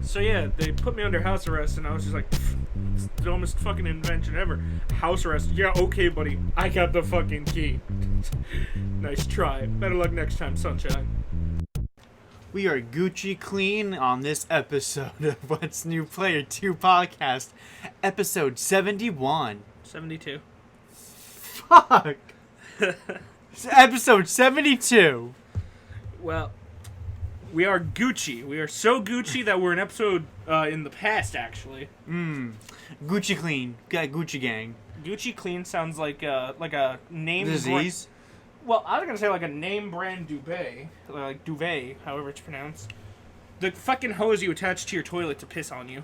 So yeah, they put me under house arrest, and I was just like, it's the dumbest fucking invention ever. House arrest? Yeah, okay, buddy. I got the fucking key. Nice try. Better luck next time, sunshine. We are Gucci clean on this episode of What's New Player 2 podcast, episode 71. 72. Fuck! It's episode 72. Well, we are Gucci. We are so Gucci that we're an episode in the past, actually. Gucci clean. Got Gucci gang. Gucci clean sounds like a name Disease? Well, I was gonna say like a name brand duvet, like duvet, however it's pronounced. The fucking hose you attach to your toilet to piss on you.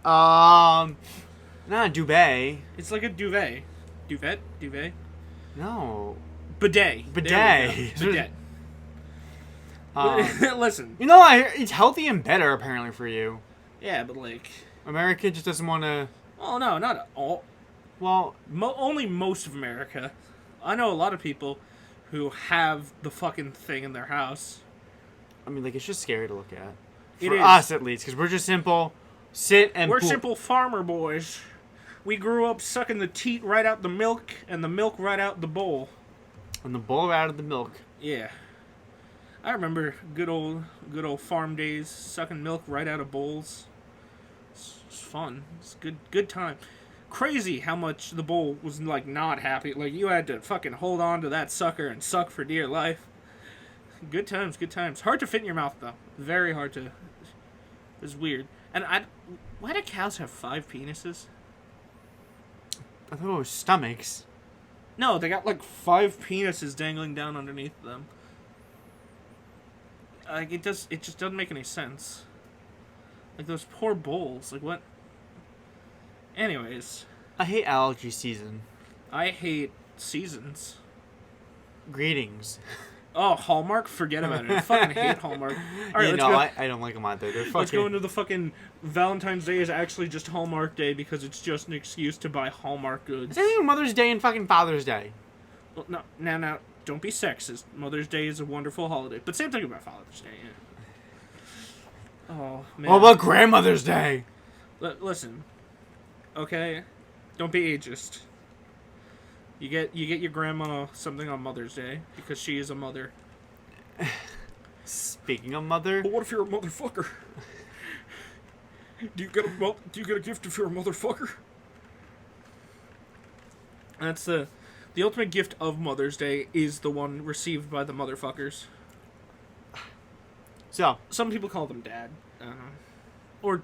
Not a duvet. It's like a duvet. Duvet? No. Bidet. Bidet. Bidet. Listen. You know, it's healthy and better, apparently, for you. Yeah, but like... America just doesn't want to... Oh, no, not all. Well... Only most of America. I know a lot of people who have the fucking thing in their house. I mean, like, it's just scary to look at. It For is. us, at least, because we're just simple, sit and We're poop. simple farmer boys. We grew up sucking the teat right out the milk, and the milk right out the bowl. And the bowl out of the milk. Yeah. I remember good old farm days, sucking milk right out of bowls. It's fun. It's good time. Crazy how much the bowl was like not happy. Like you had to fucking hold on to that sucker and suck for dear life. Good times. Hard to fit in your mouth though. Very hard to. It's weird. And why do cows have 5 penises? I thought it was stomachs. No, they got like 5 penises dangling down underneath them. Like it just doesn't make any sense. Like those poor bowls. Like what? Anyways, I hate allergy season. I hate seasons. Greetings. Oh, Hallmark? Forget about it. I fucking hate Hallmark. All right, let's go. I don't like them either. They're fucking... Let's go into the fucking Valentine's Day is actually just Hallmark Day because it's just an excuse to buy Hallmark goods. It's anything Mother's Day and fucking Father's Day. Well, no, now, don't be sexist. Mother's Day is a wonderful holiday, but same thing about Father's Day. Yeah. Oh man. What about Grandmother's Day? Listen, okay, don't be ageist. You get your grandma something on Mother's Day because she is a mother. Speaking of mother, But what if you're a motherfucker? Do you get a gift if you're a motherfucker? That's the ultimate gift of Mother's Day is the one received by the motherfuckers. so Some people call them dad, or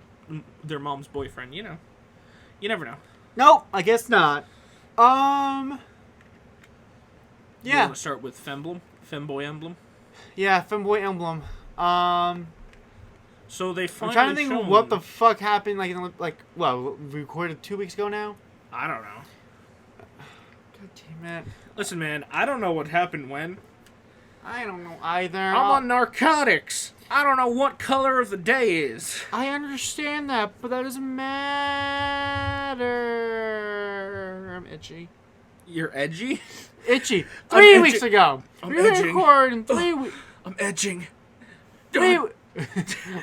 their mom's boyfriend. You know, you never know. no, I guess not. You Yeah, want to start with femboy emblem. yeah, Femboy Emblem. So they I'm finally trying to think shown, of what the fuck happened. Well, we recorded 2 weeks ago now. I don't know. God damn it! Listen, man, I don't know what happened when. I don't know either. I'm on narcotics. I don't know what color of the day is. I understand that, but that doesn't matter. I'm itchy. You're edgy? Itchy. I'm 3 edging. weeks ago. I'm We edging. recorded in 3 weeks. I'm edging.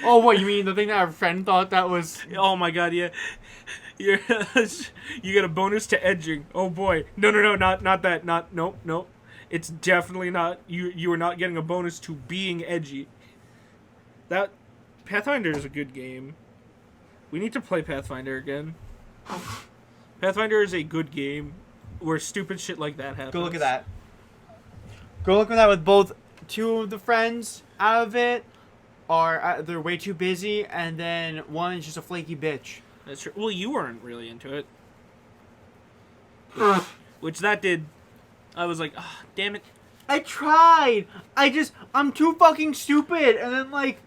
Oh, what, you mean the thing that our friend thought that was... Oh my god, yeah. You get a bonus to edging. Oh boy. No, not that. Nope. It's definitely not. You are not getting a bonus to being edgy. That Pathfinder is a good game. We need to play Pathfinder again. Pathfinder is a good game where stupid shit like that happens. Go look at that. Go look at that with both 2 of the friends out of it, or they're way too busy, and then one is just a flaky bitch. That's true. Well, you weren't really into it. Which that did. I was like, oh, damn it. I tried. I'm too fucking stupid. And then, like,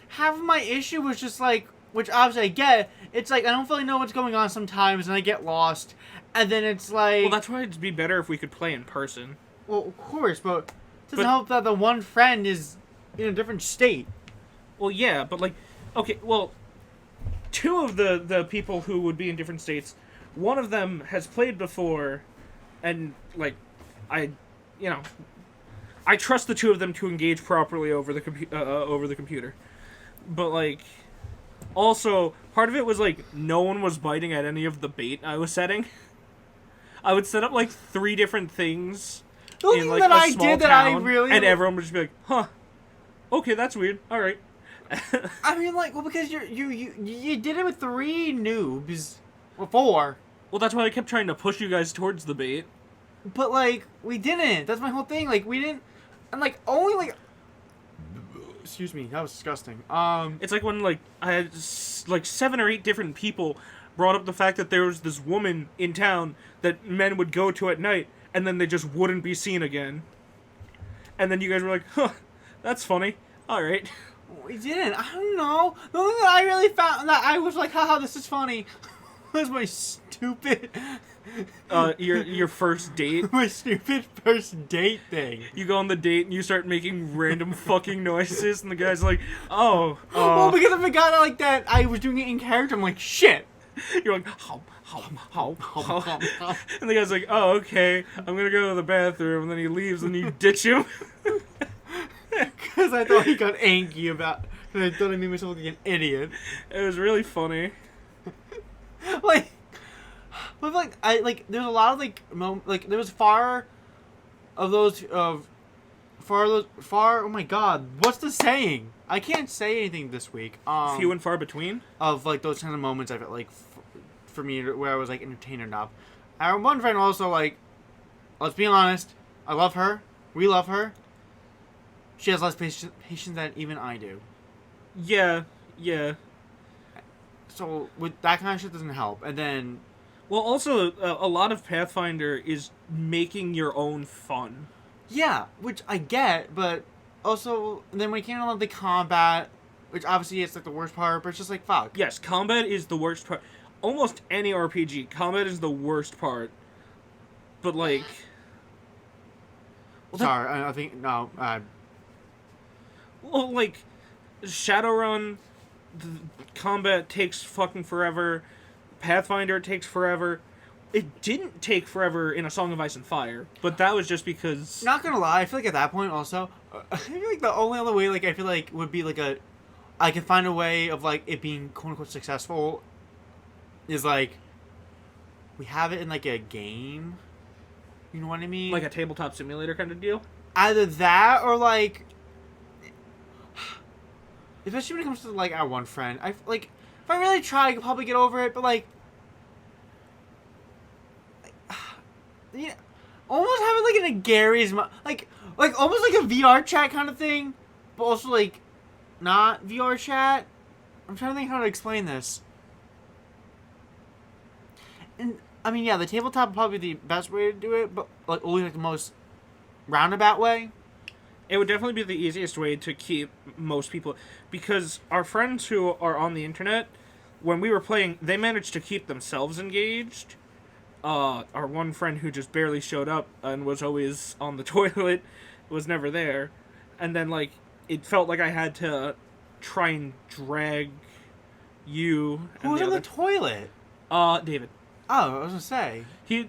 half of my issue was just, like, which obviously I get, it's like, I don't really know what's going on sometimes, and I get lost. And then it's like... Well, that's why it'd be better if we could play in person. Well, of course, but it doesn't help that the one friend is in a different state. Well, yeah, but, like, okay, well, 2 of the people who would be in different states, one of them has played before, and, like, I trust the 2 of them to engage properly over the computer. But like, also part of it was like no one was biting at any of the bait I was setting. I would set up like 3 different things The only in thing like that a I small did that town, I really and everyone would just be like, "Huh, okay, that's weird. All right." I mean, like, well, because you did it with 3 noobs, or 4, Well, that's why I kept trying to push you guys towards the bait. but like we didn't. That's my whole thing. Like we didn't, and like only like. Excuse me, that was disgusting. It's like when like I had like 7 or 8 different people brought up the fact that there was this woman in town that men would go to at night, and then they just wouldn't be seen again. And then you guys were like, "Huh, that's funny. All right." We didn't. I don't know. The only thing that I really found that I was like, haha, this is funny, was my stupid. Your first date. My stupid first date thing. You go on the date and you start making random fucking noises, and the guy's like, "Oh, Well, because I forgot like that I was doing it in character. I'm like, shit. You're like, how. And the guy's like, "Oh, okay, I'm gonna go to the bathroom," and then he leaves, and you ditch him. Because I thought he got angry about. Because I thought I made myself look like an idiot. It was really funny. Like, but like I like there's a lot of like there was far of those far. Oh my god, what's the saying? I can't say anything this week. Few and far between. Of like those kind of moments I felt like for me where I was like entertained enough. Our one friend also like, let's be honest, I love her. We love her. She has less patience than even I do. Yeah. So with that kind of shit doesn't help. And then, Well, also a lot of Pathfinder is making your own fun. yeah, which I get, but also then when it came to the combat, which obviously is like the worst part, but it's just like fuck. Yes, combat is the worst part. Almost any RPG, combat is the worst part. But like, Sorry, I think no. well, like Shadowrun, the combat takes fucking forever. Pathfinder takes forever. It didn't take forever in A Song of Ice and Fire, but that was just because. Not gonna lie, I feel like at that point also, I feel like the only other way like I feel like would be like I can find a way of like it being quote unquote successful, is like, we have it in like a game. You know what I mean? Like a tabletop simulator kind of deal? Either that or like, especially when it comes to like our one friend, I like if I really try, I could probably get over it. But like, yeah, almost have it like in a Gary's like almost like a VR chat kind of thing, but also like not VR chat. I'm trying to think how to explain this. And I mean, yeah, the tabletop would probably be the best way to do it, but like only like the most roundabout way. It would definitely be the easiest way to keep most people, because our friends who are on the internet, when we were playing, they managed to keep themselves engaged. Our one friend who just barely showed up and was always on the toilet was never there, and then like it felt like I had to try and drag you. Who was on the toilet? David. Oh, I was gonna say.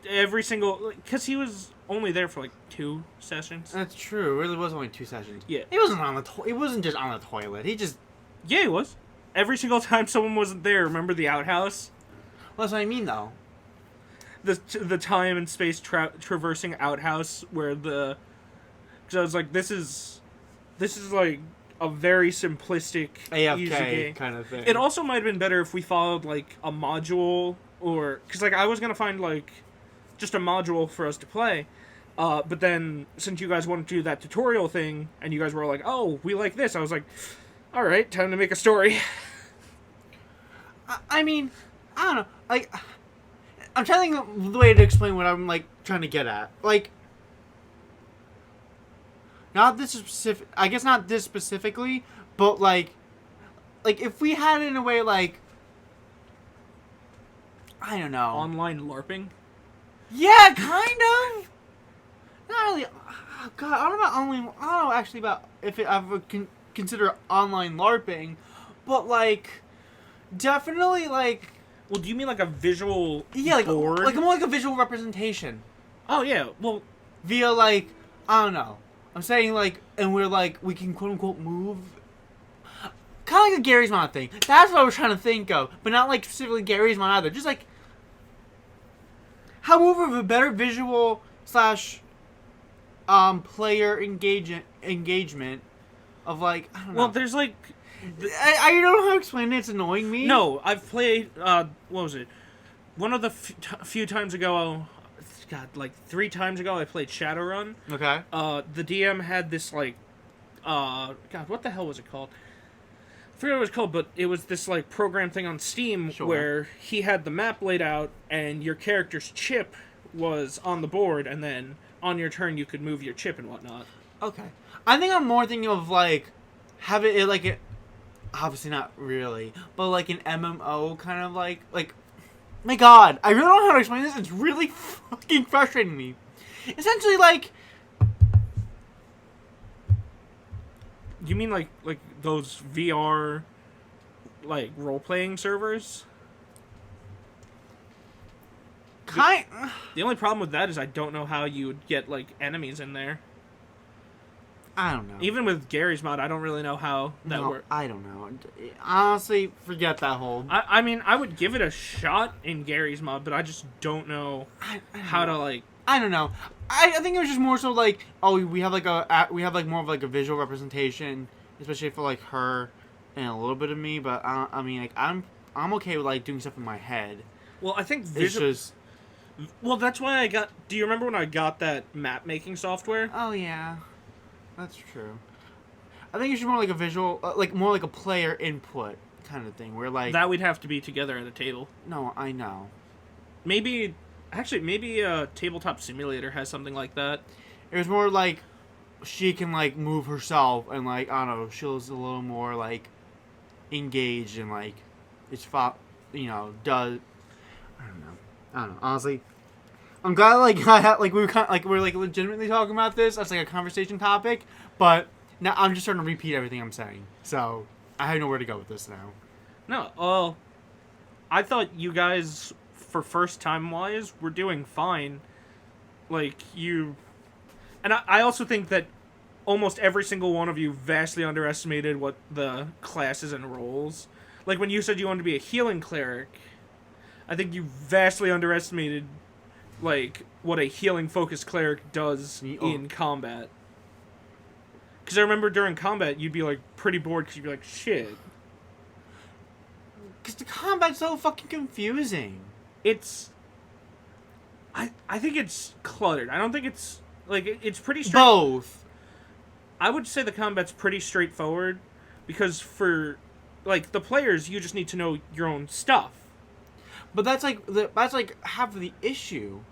Every single, because he was only there for like 2 sessions. That's true. It really was only 2 sessions. Yeah. He wasn't on the He wasn't just on the toilet. He just. Yeah, he was. Every single time someone wasn't there, remember the outhouse? Well, that's what I mean, though. The time and space traversing outhouse where the. Because I was like, this is like a very simplistic, easy AFK game. kind of thing. It also might have been better if we followed like a module, or because like I was gonna find like just a module for us to play, but then since you guys wanted to do that tutorial thing and you guys were like, oh, we like this, I was like, all right, time to make a story. I mean, I don't know. Like, I'm trying to think of the way to explain what I'm like trying to get at. Like, not this specific. I guess not this specifically, but like if we had it in a way like, I don't know. Online LARPing. Yeah, kind of. Not really. Oh, God, I don't know about online. I don't know actually about if I would consider online LARPing, but like, definitely like. Well, do you mean like a visual more board? like a visual representation. Oh yeah, well, Via like, I don't know. I'm saying like, and we're like we can quote unquote move. kind of like a Gary's Mod thing. That's what I was trying to think of, but not like specifically Gary's Mod either. Just like, however, of a better visual slash player engagement of like, I don't know. Well, there's like, I don't know how to explain it. It's annoying me. no, I've played. What was it? One of the few times ago. God, like 3 times ago, I played Shadowrun. Okay. The DM had this like, God, what the hell was it called? I forget what it was called, but it was this like program thing on Steam where he had the map laid out and your character's chip was on the board, and then on your turn you could move your chip and whatnot. Okay. I think I'm more thinking of like having it like obviously not really, but like an MMO kind of like. My God, I really don't know how to explain this. It's really fucking frustrating me. Essentially, like, You mean like those VR like role playing servers? The only problem with that is I don't know how you would get like enemies in there. I don't know. Even with Gary's Mod, I don't really know how that works. I don't know. Honestly, forget that whole. I mean, I would give it a shot in Gary's Mod, but I just don't know how to like. I don't know. I think it was just more so like, oh, we have like more of like a visual representation, especially for like her and a little bit of me. But I mean, like I'm okay with like doing stuff in my head. Well, I think It's just. Well, that's why I got. Do you remember when I got that map making software? Oh yeah. That's true. I think it's more like a visual, like more like a player input kind of thing, where like that we'd have to be together at a table. No, I know. Maybe Tabletop Simulator has something like that. It was more like she can like move herself and like I don't know, she's a little more like engaged and like does I don't know. Honestly, I'm glad like I had like we're like legitimately talking about this as like a conversation topic, but now I'm just starting to repeat everything I'm saying. So I have nowhere to go with this now. No, well, I thought you guys, for first time wise, were doing fine. Like you, and I also think that almost every single one of you vastly underestimated what the classes and roles. Like when you said you wanted to be a healing cleric, I think you vastly underestimated like what a healing focused cleric does in combat. Because I remember during combat you'd be like pretty bored because you'd be like, shit. Because the combat's so fucking confusing. I think it's cluttered. I don't think it's like it's pretty straight. Both. I would say the combat's pretty straightforward because for like the players you just need to know your own stuff. But that's like half of the issue,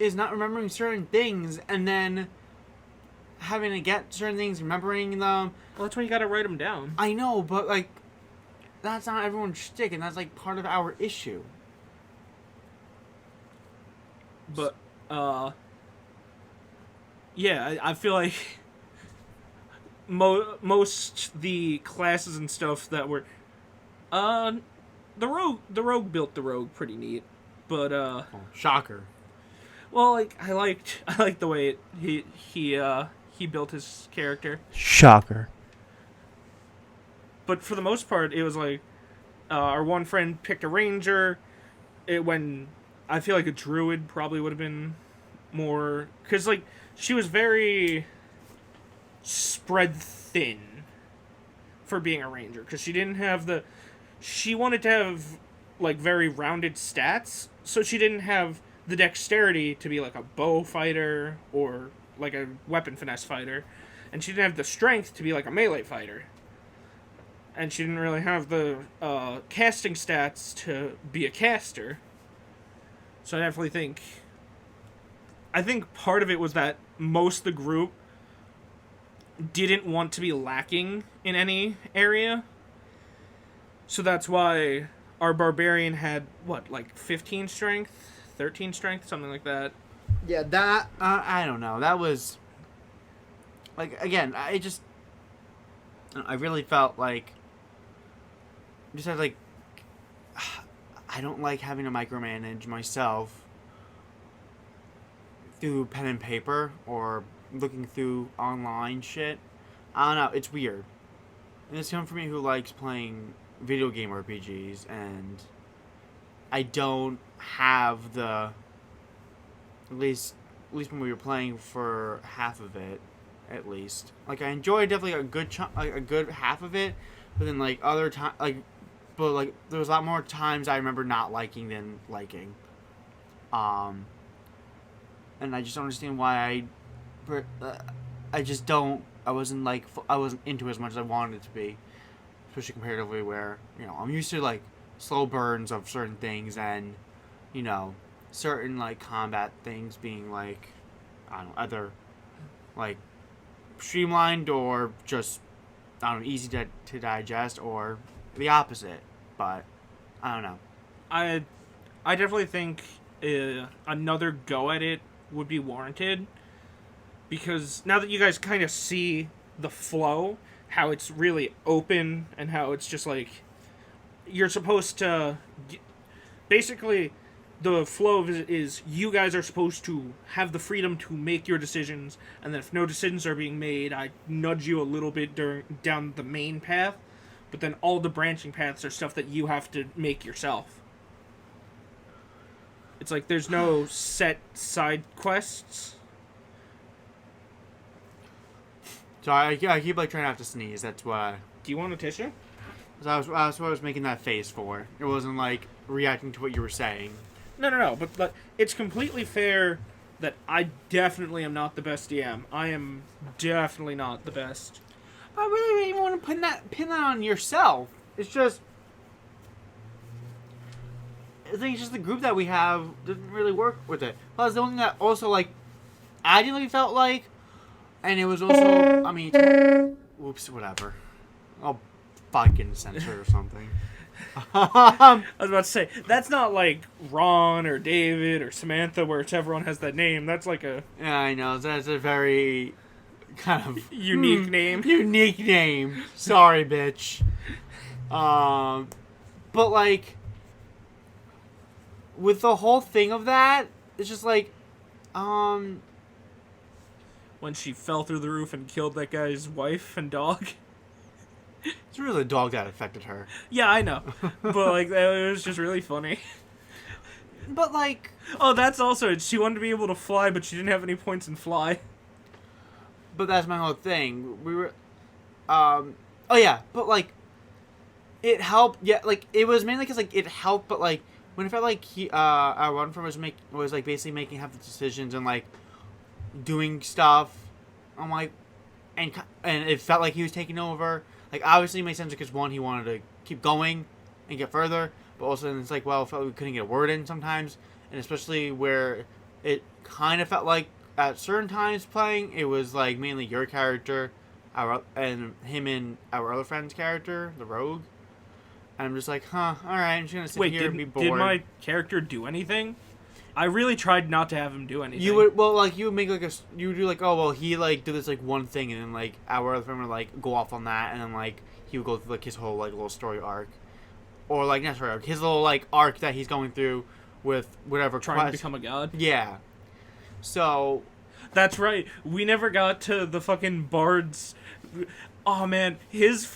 is not remembering certain things and then having to get certain things, remembering them. Well, that's why you gotta write them down. I know, but like, that's not everyone's shtick, and that's like part of our issue. But yeah, I feel like most the classes and stuff that were the rogue built the rogue pretty neat, but Shocker. well, like I liked the way he built his character. Shocker. But for the most part, it was like our one friend picked a ranger. When I feel like a druid probably would have been more, because like she was very spread thin for being a ranger, because she wanted to have like very rounded stats, so she didn't have the dexterity to be like a bow fighter or like a weapon finesse fighter, and she didn't have the strength to be like a melee fighter, and she didn't really have the casting stats to be a caster. So I think part of it was that most of the group didn't want to be lacking in any area. So that's why our barbarian had, like 15 strength? 13 strength? Something like that. Yeah, that, I don't know. That was, like, again, I really felt like, just had, like, I don't like having to micromanage myself through pen and paper or looking through online shit. I don't know. It's weird. And it's coming from me who likes playing video game RPGs, and I don't have the at least when we were playing for half of it, at least. Like I enjoyed definitely a good like a good half of it, but then like other time but like there was a lot more times I remember not liking than liking. And I just don't understand why I just don't. I wasn't into it as much as I wanted it to be, especially comparatively where I'm used to like slow burns of certain things and certain like combat things being like I don't know either like streamlined or just I don't know easy to digest or the opposite. But I don't know. I definitely think another go at it would be warranted, because now that you guys kind of see the flow, how it's really open and how it's just like you're supposed to basically the flow of it is you guys are supposed to have the freedom to make your decisions, and then if no decisions are being made, I nudge you a little bit down the main path, but then all the branching paths are stuff that you have to make yourself. It's like there's no set side quests. So I keep like trying not to sneeze. That's why. Do you want a tissue? That's what I was making that face for. It wasn't like reacting to what you were saying. No. But it's completely fair that I definitely am not the best DM. I am definitely not the best. I really don't even want to pin that on yourself. It's just. I think it's just the group that we have didn't really work with it. Plus, the one thing that also, like, I didn't really felt like, and it was also, I mean, whoops, whatever. I'll fucking censor or something. I was about to say, that's not like Ron or David or Samantha where everyone has that name. That's like a... Yeah, I know. That's a very kind of... unique name. Unique name. Sorry, bitch. But, like... with the whole thing of that, it's just like, when she fell through the roof and killed that guy's wife and dog. It's really the dog that affected her. Yeah, I know. But, like, it was just really funny. But, like... Oh, that's also it. She wanted to be able to fly, but she didn't have any points in fly. But that's my whole thing. We were... oh, yeah. But, like, it helped. Yeah, like, it was mainly because, like, it helped, but, like, when it felt like our one from was like basically making half the decisions and like doing stuff, I'm like, and it felt like he was taking over. Like obviously it made sense because one, he wanted to keep going and get further, but also it's like, well, it felt like we couldn't get a word in sometimes, and especially where it kind of felt like at certain times playing it was like mainly your character, and him and our other friend's character, the rogue. And I'm just like, alright, I'm just gonna sit here and be bored. Did my character do anything? I really tried not to have him do anything. You would make like you would do like, oh, well, he like did this like one thing, and then like our other friend would like go off on that, and then like he would go through like his whole like little story arc. Or like, not story arc, his little like arc that he's going through with whatever trying to become a god? Yeah. So. That's right. We never got to the fucking bard's. Oh man, his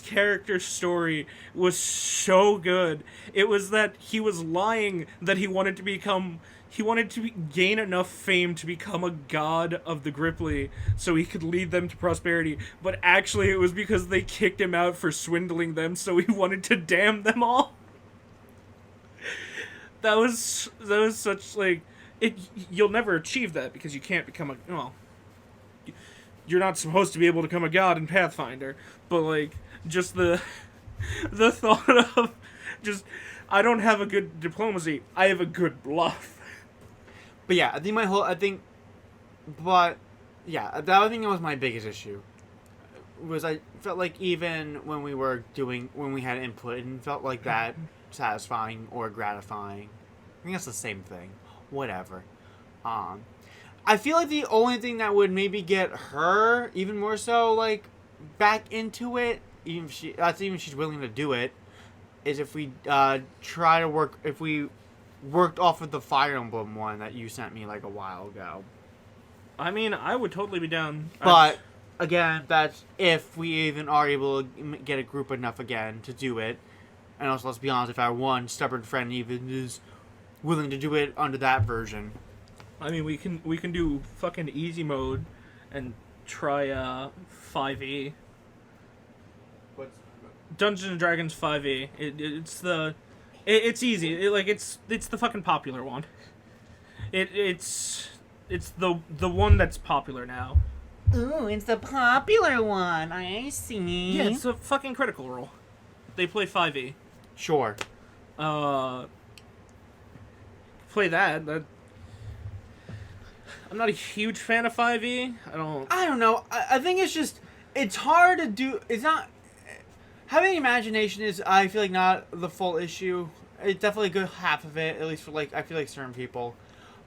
character story was so good. It was that he was lying that he wanted to gain enough fame to become a god of the Gripply so he could lead them to prosperity, but actually it was because they kicked him out for swindling them, so he wanted to damn them all. That was such like you'll never achieve that because you can't become you're not supposed to be able to become a god in Pathfinder, but like just the thought of just I don't have a good diplomacy, I have a good bluff. But yeah, I think the other thing that was my biggest issue was I felt like even when we had input, it didn't felt like that satisfying or gratifying. I think that's the same thing. Whatever. I feel like the only thing that would maybe get her even more so like back into it, even if she's willing to do it, is if we worked off of the Fire Emblem one that you sent me like a while ago. I mean, I would totally be down. But again, that's if we even are able to get a group enough again to do it. And also, let's be honest, if our one stubborn friend even is willing to do it under that version. I mean, we can do fucking easy mode and try 5e. What's Dungeons and Dragons 5e. It's easy. It's the fucking popular one. It's the one that's popular now. Ooh, it's the popular one. I see. Yeah, it's a fucking Critical Role. They play 5e. Sure. Play that. I'm not a huge fan of 5e. I don't know. I think it's just, it's hard to do. It's not, having imagination is, I feel like, not the full issue. It's definitely a good half of it, at least for, like, I feel like certain people.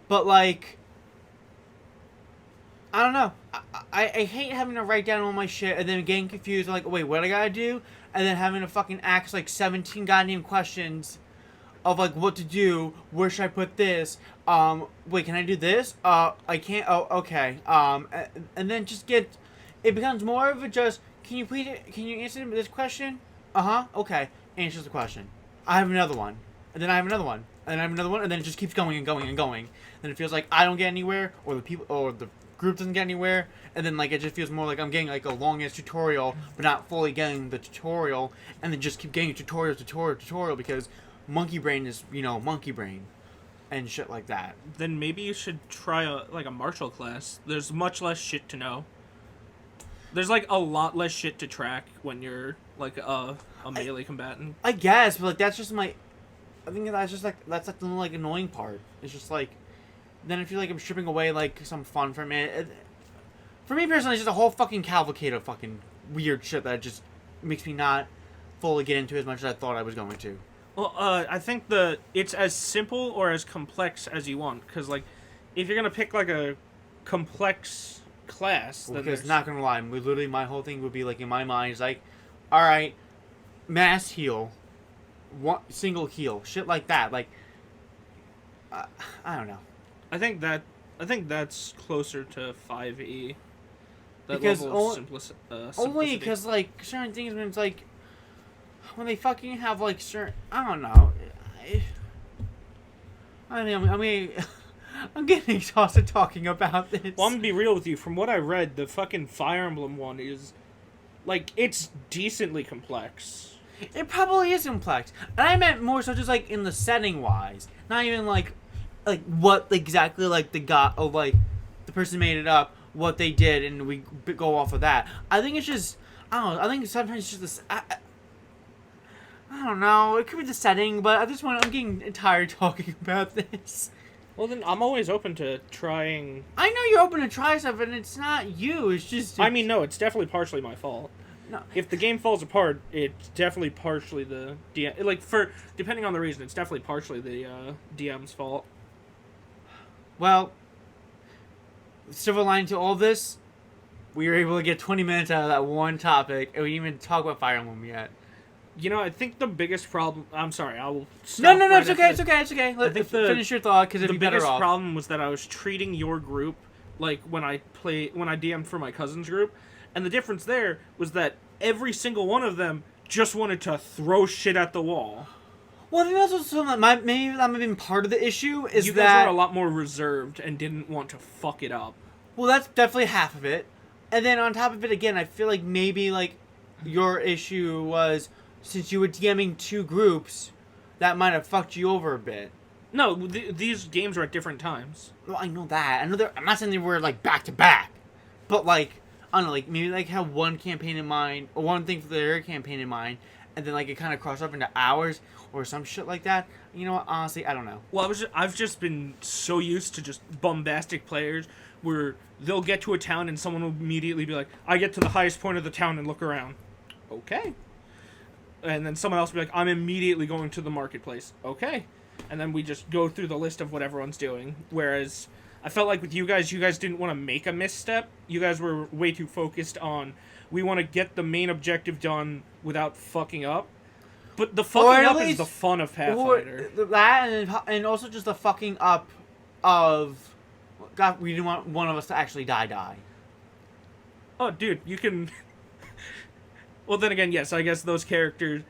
But, like, I don't know. I hate having to write down all my shit and then getting confused. Like, wait, what I gotta do? And then having to fucking ask, like, 17 goddamn questions of, like, what to do. Where should I put this? Wait, can I do this? I can't. Oh, okay. And then just get, it becomes more of a just, can you answer this question? Uh-huh. Okay. Answers the question. I have another one. And then I have another one. And I have another one. And then it just keeps going and going and going. Then it feels like I don't get anywhere, or the people, or the group doesn't get anywhere. And then, like, it just feels more like I'm getting, like, a long-ass tutorial, but not fully getting the tutorial. And then just keep getting tutorial, because monkey brain is, monkey brain. And shit like that. Then maybe you should try a martial class. There's much less shit to know. There's, like, a lot less shit to track when you're, like, a melee combatant. I guess, but, like, that's just my, I think that's just, like, that's, like, the, like, annoying part. It's just, like, then I feel like I'm stripping away, like, some fun from it. For me personally, it's just a whole fucking cavalcade of fucking weird shit that just makes me not fully get into as much as I thought I was going to. Well, I think it's as simple or as complex as you want. Because, like, if you're going to pick, like, a complex class... Well, because, not going to lie, literally my whole thing would be, like, in my mind, is like, alright, mass heal. Single heal. Shit like that. Like, I don't know. I think that's closer to 5e. That because level of simplicity. Only because, like, certain things when it's like, when they fucking have, like, certain, I don't know. I mean, I'm getting exhausted talking about this. Well, I'm gonna be real with you. From what I read, the fucking Fire Emblem one is, like, it's decently complex. It probably is complex. And I meant more so just, like, in the setting-wise. Not even, like, what exactly, like, the person made it up, what they did, and we go off of that. I think it's just, I don't know, I think sometimes it's just this, I don't know, it could be the setting, but at this point, I'm getting tired talking about this. Well, then, I'm always open to trying... I know you're open to try stuff, and it's not you, it's just... I mean, no, it's definitely partially my fault. No. If the game falls apart, it's definitely partially the DM... Like, depending on the reason, it's definitely partially the DM's fault. Well, silver lining to all this, we were able to get 20 minutes out of that one topic, and we didn't even talk about Fire Emblem yet. You know, I think the biggest problem... I'm sorry, I will stop. No, it's okay. Finish your thought, because it'd be better off. The biggest problem was that I was treating your group like when I DM'd for my cousin's group, and the difference there was that every single one of them just wanted to throw shit at the wall. Well, I think that's also maybe that might have been part of the issue, is you that... guys were a lot more reserved and didn't want to fuck it up. Well, that's definitely half of it. And then on top of it, again, I feel like maybe, like, your issue was... Since you were DMing two groups, that might have fucked you over a bit. No, these games were at different times. Well, I know that. I'm not saying they were, like, back-to-back. But, like, I don't know, like, maybe, like, have one campaign in mind, or one thing for their campaign in mind, and then, like, it kind of crossed up into ours, or some shit like that. You know what? Honestly, I don't know. Well, I've just been so used to just bombastic players, where they'll get to a town and someone will immediately be like, I get to the highest point of the town and look around. Okay. And then someone else will be like, I'm immediately going to the marketplace. Okay. And then we just go through the list of what everyone's doing. Whereas I felt like with you guys didn't want to make a misstep. You guys were way too focused on, we want to get the main objective done without fucking up. But the fucking up is the fun of Pathfinder. That, and also just the fucking up of, God, we didn't want one of us to actually die. Oh, dude, you can. Well, then again, yes, I guess those characters.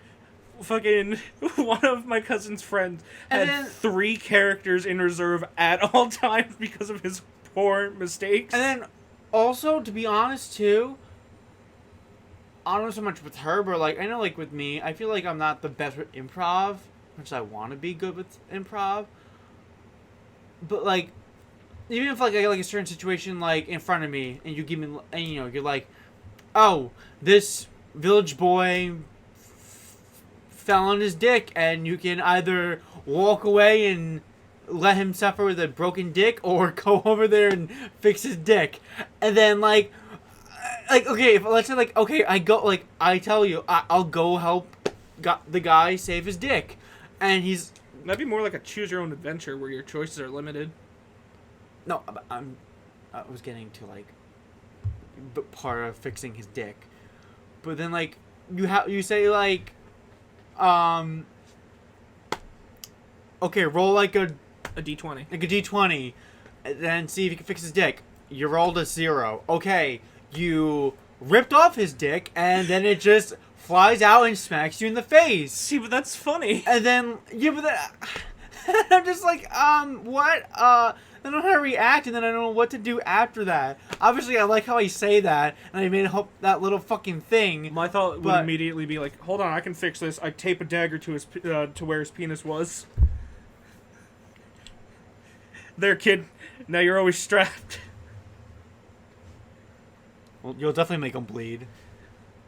Fucking one of my cousin's friends had 3 characters in reserve at all times because of his poor mistakes. And then, also, to be honest, too, I don't know so much with her, but, like, I know, like, with me, I feel like I'm not the best with improv, which I want to be good with improv. But, like, even if, like, I get, like, a certain situation, like, in front of me, and you give me, and, you know, you're like, oh, this village boy fell on his dick, and you can either walk away and let him suffer with a broken dick, or go over there and fix his dick. And then, like okay, if, let's say, like, okay, I tell you, I'll go help the guy save his dick. And he's... That'd be more like a choose-your-own-adventure where your choices are limited. No, I was getting to, like, part of fixing his dick. But then, like, you say, like, okay, roll like a D20. Like a D20, and then see if you can fix his dick. You rolled a 0. Okay, you ripped off his dick, and then it just flies out and smacks you in the face. See, but that's funny. And then, yeah, but then, I'm just like, what? I don't know how to react, and then I don't know what to do after that. Obviously, I like how I say that, and I made that little fucking thing. My thought would immediately be like, hold on, I can fix this. I tape a dagger to his to where his penis was. There, kid. Now you're always strapped. Well, you'll definitely make him bleed.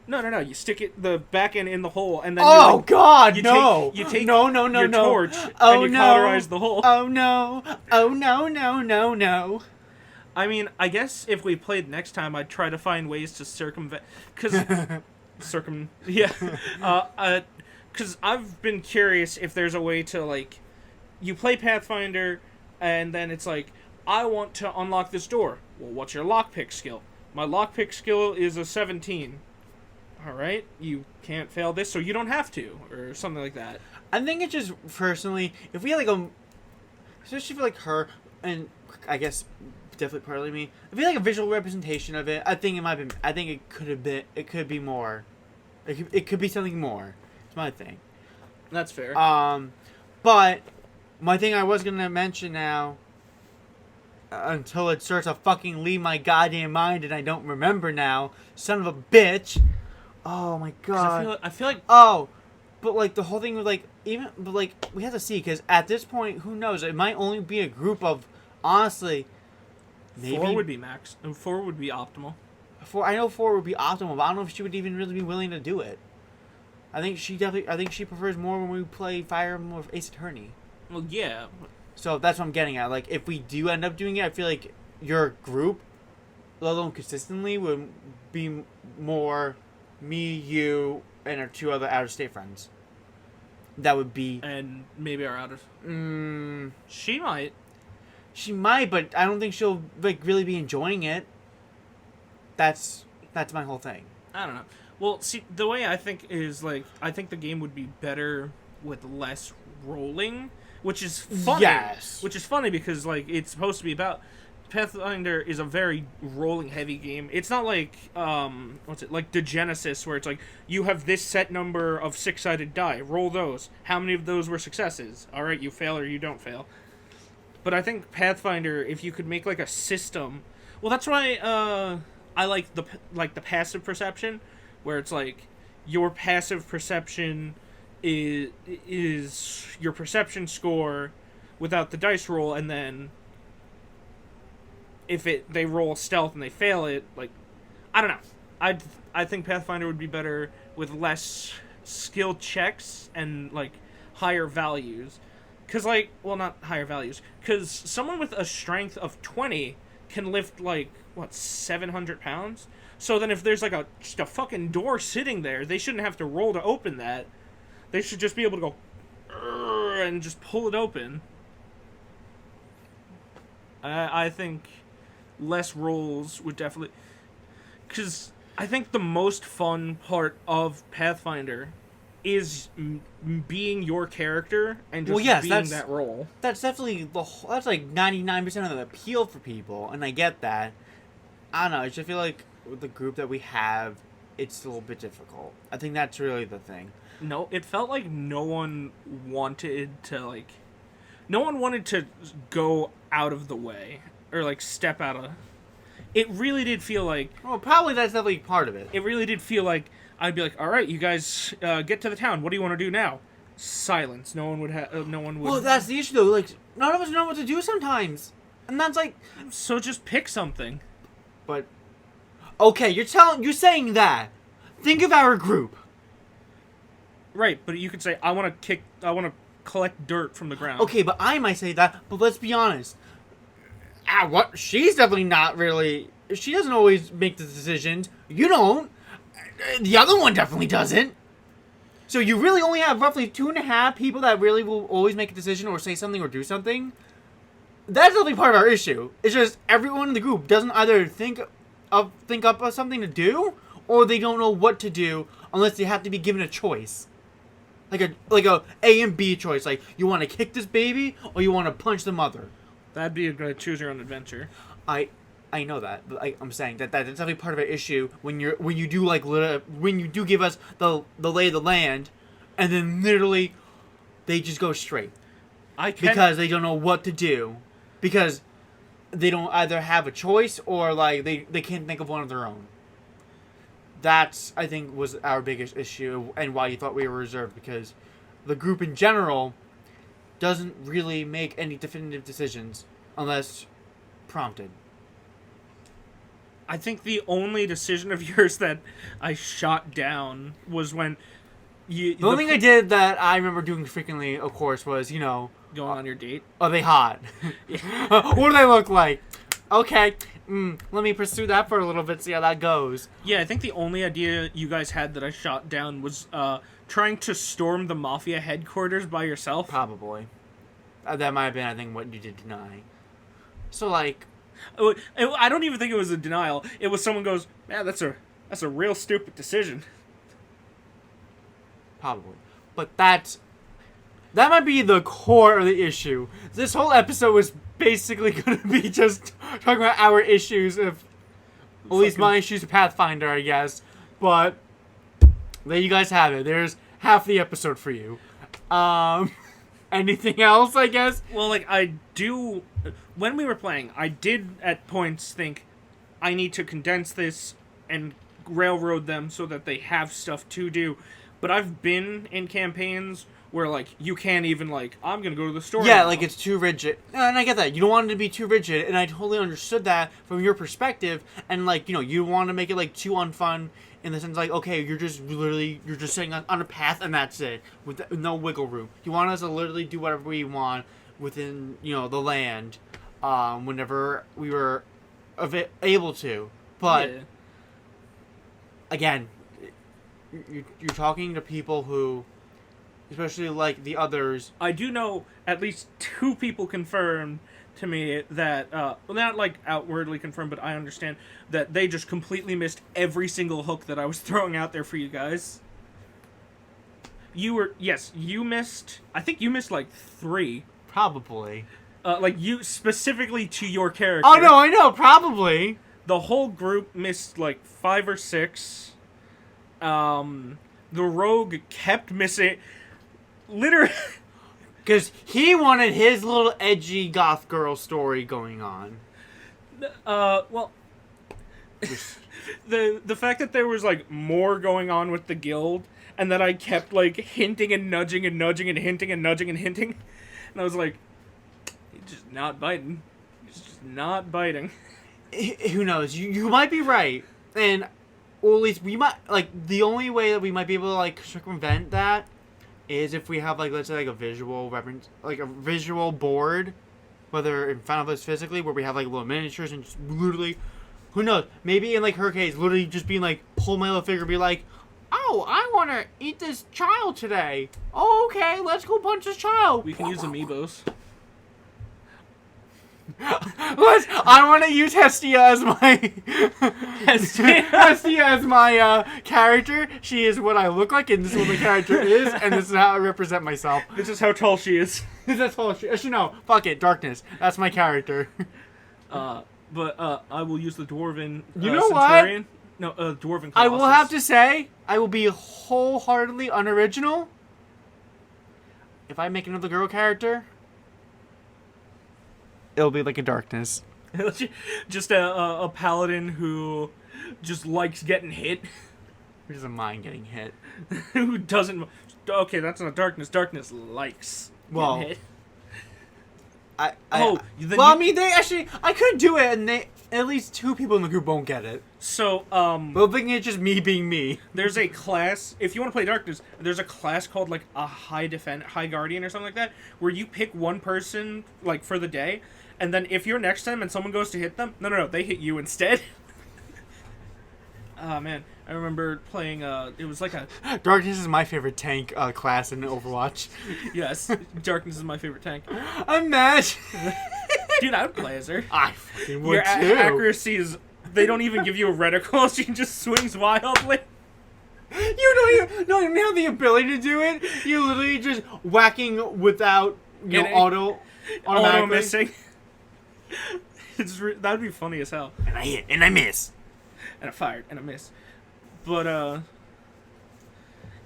No. You stick the back end in the hole, and then God, no! You take no, your torch, oh, and you no. cauterize the hole. Oh no! Oh no! I mean, I guess if we played next time, I'd try to find ways to circumvent, because because I've been curious if there's a way to, like, you play Pathfinder, and then it's like, I want to unlock this door. Well, what's your lockpick skill? My lockpick skill is a 17. Alright, you can't fail this, so you don't have to, or something like that. I think it's just, personally, if we had, like, especially for, like, her, and I guess definitely partly me, if we had, like, a visual representation of it, I think it could be more. It could be something more. It's my thing. That's fair. But my thing I was gonna mention now, until it starts to fucking leave my goddamn mind and I don't remember now, son of a bitch. Oh my god. I feel like. Oh, but, like, the whole thing with, like, we have to see, because at this point, who knows? It might only be a group of, honestly, maybe 4 would be max. 4 would be optimal. I know 4 would be optimal, but I don't know if she would even really be willing to do it. I think she prefers more when we play Fire Emblem or Ace Attorney. Well, yeah. So that's what I'm getting at. Like, if we do end up doing it, I feel like your group, let alone consistently, would be more me, you, and our 2 other out-of-state friends. That would be... And maybe our out-of... She might. She might, but I don't think she'll, like, really be enjoying it. That's my whole thing. I don't know. Well, see, the way I think is, like, I think the game would be better with less rolling, which is funny. Yes. Which is funny because, like, it's supposed to be about... Pathfinder is a very rolling-heavy game. It's not like, like the Genesis, where it's like, you have this set number of 6-sided die. Roll those. How many of those were successes? All right, you fail or you don't fail. But I think Pathfinder, if you could make, like, a system... Well, that's why I like the passive perception, where it's like, your passive perception is your perception score without the dice roll, and then... if they roll stealth and they fail it, like, I don't know. I think Pathfinder would be better with less skill checks and, like, higher values. Because, like, well, not higher values. Because someone with a strength of 20 can lift, like, 700 pounds? So then if there's, like, just a fucking door sitting there, they shouldn't have to roll to open that. They should just be able to go, and just pull it open. I think... less rolls would definitely... Because I think the most fun part of Pathfinder is being your character and just being that role. That's definitely that's like 99% of the appeal for people, and I get that. I don't know, I just feel like with the group that we have, it's a little bit difficult. I think that's really the thing. No, it felt like no one wanted to go out of the way or like step out of. It really did feel like. Well, probably that's definitely part of it. It really did feel like I'd be like, all right, you guys get to the town. What do you want to do now? Silence. No one would have. No one would. Well, that's the issue though. Like, none of us know what to do sometimes, and that's like. So just pick something. But, okay, you're saying that. Think of our group. Right, but you could say I want to collect dirt from the ground. Okay, but I might say that. But let's be honest. What? She's definitely not really. She doesn't always make the decisions. You don't. The other one definitely doesn't. So you really only have roughly 2.5 people that really will always make a decision or say something or do something. That's definitely part of our issue. It's just everyone in the group doesn't either think up something to do, or they don't know what to do unless they have to be given a choice. Like a A and B choice. Like, you want to kick this baby or you want to punch the mother. That'd be a good choose your own adventure. I know that, but I'm saying that's definitely part of an issue when you do give us the lay of the land, and then literally they just go straight because they don't know what to do, because they don't either have a choice or like they can't think of one of their own. That's, I think, was our biggest issue and why you thought we were reserved, because the group in general doesn't really make any definitive decisions unless prompted. I think the only decision of yours that I shot down was when you. The only thing I did that I remember doing frequently, of course, was, going on your date. Are they hot? What do they look like? Okay, let me pursue that for a little bit, see how that goes. Yeah, I think the only idea you guys had that I shot down was trying to storm the Mafia headquarters by yourself. Probably. That might have been, I think, what you did deny. So, like... I don't even think it was a denial. It was someone goes, man, that's a real stupid decision. Probably. But that might be the core of the issue. This whole episode was basically going to be just talking about our issues of... At least my issues with Pathfinder, I guess. But there you guys have it. There's half the episode for you. Anything else, I guess? Well, like, when we were playing, I did at points think I need to condense this and railroad them so that they have stuff to do. But I've been in campaigns where, like, you can't even, like, I'm going to go to the store. Yeah, like, it's too rigid. And I get that. You don't want it to be too rigid, and I totally understood that from your perspective. And, like, you want to make it, like, too unfun in the sense, like, okay, you're just sitting on a path and that's it, with no wiggle room. You want us to literally do whatever we want within, the land, whenever we were able to. But, yeah. Again, you're talking to people who, especially like the others. I do know at least 2 people confirmed to me that, well, not like outwardly confirmed, but I understand that they just completely missed every single hook that I was throwing out there for you guys. You missed, I think you missed like 3. Probably. Like you, specifically to your character. Oh no, I know, probably. The whole group missed like 5 or 6. The rogue kept missing, literally. Because he wanted his little edgy goth girl story going on. Well, the fact that there was like more going on with the guild, and that I kept like hinting and nudging and nudging and hinting and nudging and hinting, and I was like, he's just not biting. He's just not biting. Who knows? You might be right, and or at least we might, like, the only way that we might be able to like circumvent that is if we have, like, let's say, like, a visual reference, like, a visual board, whether in front of us physically, where we have, like, little miniatures and just literally, who knows, maybe in, like, her case, literally just being, like, pull my little figure, be like, oh, I want to eat this child today. Oh, okay, let's go punch this child. We can use amiibos. I want to use Hestia as my Hestia as my character. She is what I look like, and this is what my character is, and this is how I represent myself. This is how tall she is. This is how tall she is. Actually, no, fuck it, darkness. That's my character. But I will use the dwarven. You know Centurion. No, dwarven. Colossus. I will have to say, I will be wholeheartedly unoriginal. If I make another girl character, it'll be like a darkness. Just a paladin who just likes getting hit. Who doesn't mind getting hit? Who doesn't? Okay, that's not darkness. Darkness likes Well, getting hit. I mean, they actually, I could do it, and at least 2 people in the group won't get it. So, Well, thinking it's just me being me. there's a class, if you want to play Darkness, there's a class called, like, a High Guardian or something like that, where you pick one person, like, for the day, and then if you're next to them and someone goes to hit them, no, they hit you instead. Oh, man. I remember playing, it was like a... Darkness is my favorite tank class in Overwatch. Yes, Darkness is my favorite tank. Imagine. Dude, I would play as her. I fucking would Your too. accuracy is... They don't even give you a reticle, she just swings wildly. You don't even have the ability to do it. You literally just whacking without, automatically. Auto missing. That'd be funny as hell. And I hit, and I miss. And I fired, and I missed. But,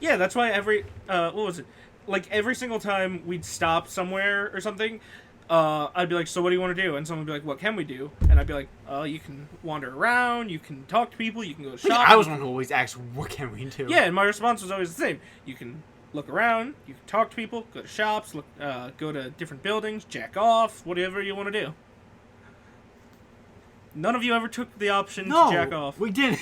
yeah, that's why what was it? Like, every single time we'd stop somewhere or something, I'd be like, so what do you want to do? And someone would be like, what can we do? And I'd be like, you can wander around, you can talk to people, you can go to shops. I was one who always asked, what can we do? Yeah, and my response was always the same. You can look around, you can talk to people, go to shops, go to different buildings, jack off, whatever you want to do. None of you ever took the option to jack off. We didn't.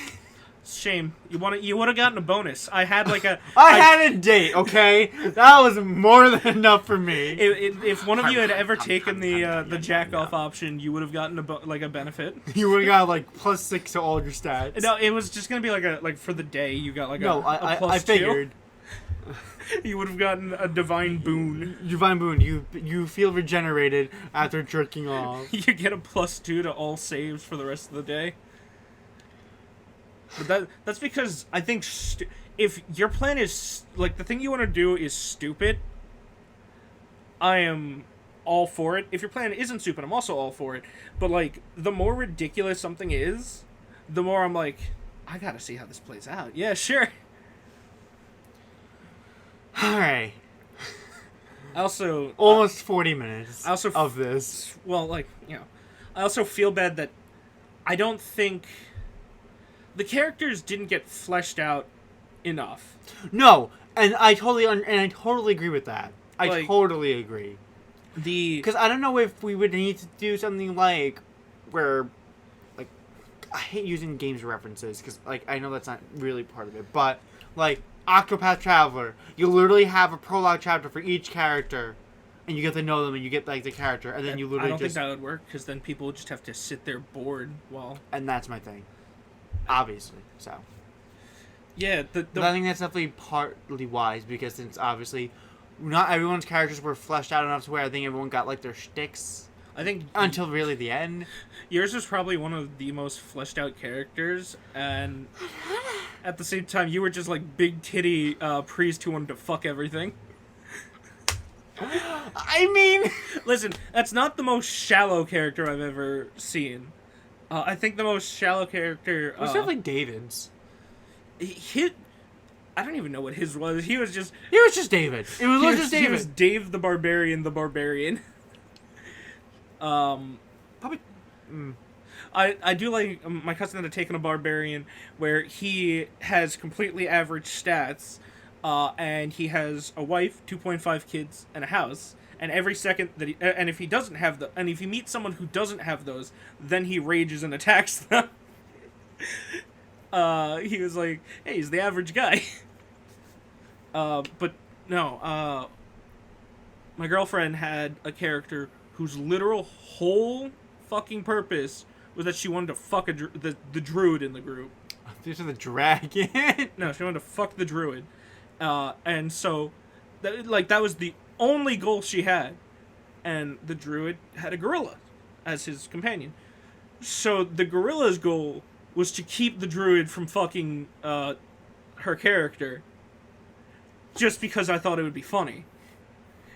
Shame. You would have gotten a bonus. I had like a... I had a date, okay? That was more than enough for me. If one of you had ever taken the jack off option, you would have gotten a benefit. You would have got like +6 to all your stats. No, it was just gonna be like for the day you got like a plus I figured. 2. You would have gotten a divine boon. Divine boon. You feel regenerated after jerking off. You get a +2 to all saves for the rest of the day. But that's because I think if your plan is like the thing you want to do is stupid, I am all for it. If your plan isn't stupid, I'm also all for it. But like the more ridiculous something is, the more I'm like, I gotta see how this plays out. Yeah, sure. All right. Also, almost 40 minutes. Also of this. Well, like I also feel bad that I don't think. The characters didn't get fleshed out enough. No, and I totally agree with that. I totally agree. Because I don't know if we would need to do something like where, like, I hate using games references because like I know that's not really part of it, but like Octopath Traveler, you literally have a prologue chapter for each character, and you get to know them and you get like the character, and then you literally. I don't think that would work because then people would just have to sit there bored while. And that's my thing. Obviously, so. Yeah, but I think that's definitely partly wise because it's obviously not everyone's characters were fleshed out enough to where I think everyone got like their shticks. I think until really the end. Yours was probably one of the most fleshed out characters, and at the same time, you were just like big titty priest who wanted to fuck everything. I mean, listen, that's not the most shallow character I've ever seen. I think the most shallow character... it was definitely David's. I don't even know what his was. He was just David. It was just David. He was Dave the Barbarian. Probably... I do like... my cousin had taken a Barbarian where he has completely average stats, and he has a wife, 2.5 kids, and a house. And every second that and if he doesn't have and if he meets someone who doesn't have those, then he rages and attacks them. He was like, hey, he's the average guy. But no, my girlfriend had a character whose literal whole fucking purpose was that she wanted to fuck the druid in the group. These are the dragon. No, she wanted to fuck the druid, and so that was the only goal she had, and the druid had a gorilla as his companion. So the gorilla's goal was to keep the druid from fucking her character, just because I thought it would be funny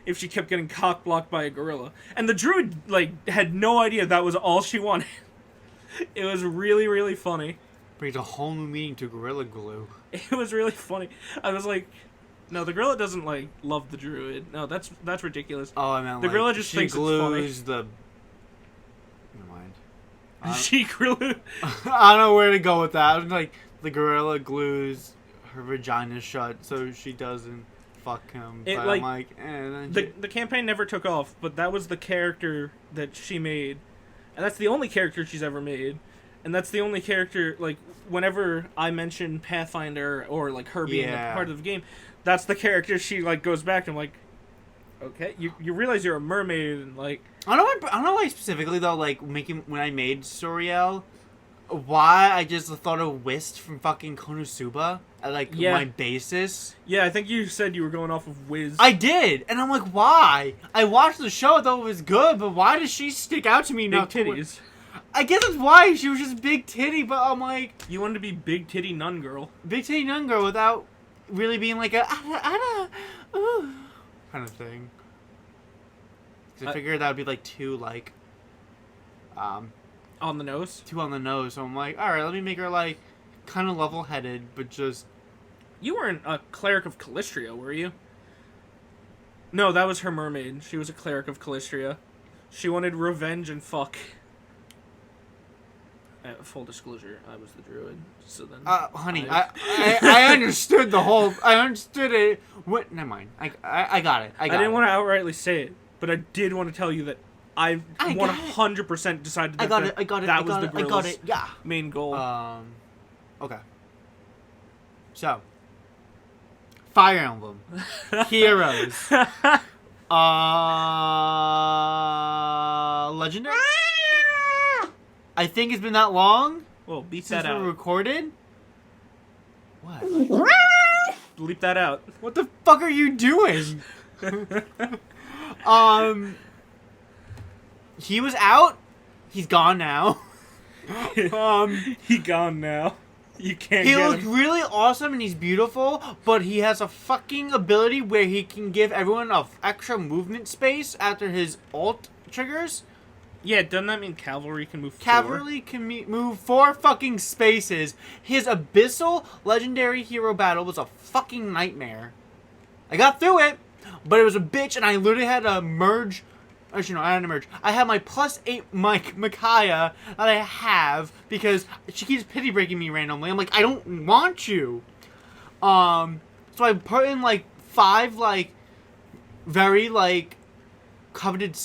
if she kept getting cock blocked by a gorilla. And the druid like had no idea that was all she wanted. It was really, really funny. Brings a whole new meaning to Gorilla Glue. It was really funny. I was like, no, the gorilla doesn't like love the druid. No, that's ridiculous. Oh, I meant The like, gorilla just she thinks it's funny. glues the. Never mind. She grew. I don't know where to go with that. Like the gorilla glues her vagina shut so she doesn't fuck him. It, but like, I'm like, then The campaign never took off, but that was the character that she made, and that's the only character she's ever made, and that's the only character like whenever I mention Pathfinder or like her being a part of the game, that's the character she like goes back to. I'm like, okay, you realize you're a mermaid and like I don't know why specifically though. Like making when I made Soriel, why I just thought of Whist from fucking Konosuba at like my basis. Yeah, I think you said you were going off of Wiz. I did, and I'm like, why? I watched the show, I thought it was good, but why does she stick out to me now? Big titties. I guess that's why she was just big titty, but I'm like You wanted to be big titty nun girl. big titty nun girl without really being like a ooh, kind of thing. 'Cause I figured that would be like too like on the nose. too on the nose. So I'm like, all right, let me make her like kind of level-headed, but just. You weren't a cleric of Calistria, were you? No, that was her mermaid. She was a cleric of Calistria. She wanted revenge and fuck. Full disclosure, I was the druid. So then, honey, I understood the whole. I understood it. What? Never mind. I got it. I didn't want to outrightly say it, but I did want to tell you that I 100% decided that that was the gorilla's main goal. Okay. So, Fire Emblem Heroes. Legendary. I think it's been that long. Well, beat since that out. we recorded. What? Bleep that out. What the fuck are you doing? He was out. He's gone now. He gone now. You can't. He get looks him. really awesome and he's beautiful, but he has a fucking ability where he can give everyone a extra movement space after his ult triggers. Yeah, doesn't that mean cavalry can move? Cavalry can move 4 fucking spaces. His abyssal legendary hero battle was a fucking nightmare. I got through it, but it was a bitch, and I literally had to merge. Actually, no, I had to merge. I have my +8 Micaiah that I have because she keeps pity breaking me randomly. I'm like, I don't want you. So I put in like 5 like very like coveted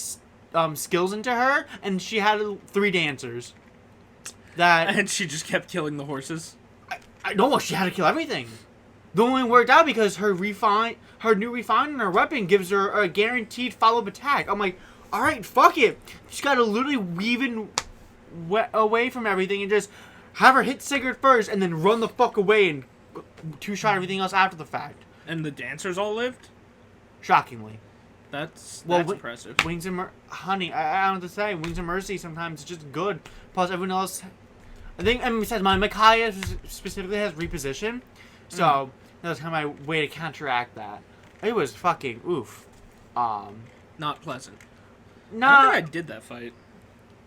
skills into her, and she had 3 dancers. And she just kept killing the horses. I know she had to kill everything. The only worked out because her new refine in her weapon gives her a guaranteed follow-up attack. I'm like, all right, fuck it. She's got to literally weave in away from everything and just have her hit Sigurd first, and then run the fuck away and 2-shot everything else after the fact. And the dancers all lived? Shockingly. That's impressive. Wings and honey, I don't know what to say. Wings and Mercy sometimes it's just good. Plus everyone else, I think, and besides my Micaiah specifically has reposition, so that was kind of my way to counteract that. It was fucking oof. Not pleasant. Nah, I don't think I did that fight.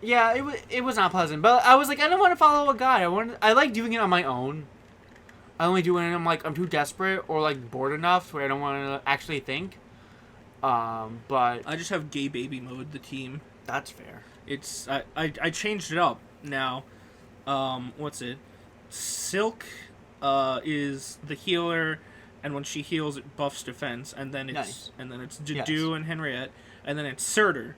Yeah, it was not pleasant, but I was like, I don't want to follow a guide. I like doing it on my own. I only do it when I'm too desperate or like bored enough where I don't want to actually think. But I just have gay baby mode, the team. That's fair. It's I changed it up now. What's it? Silk is the healer, and when she heals it buffs defense, and then it's Jadu and Henriette, and then it's Surtur.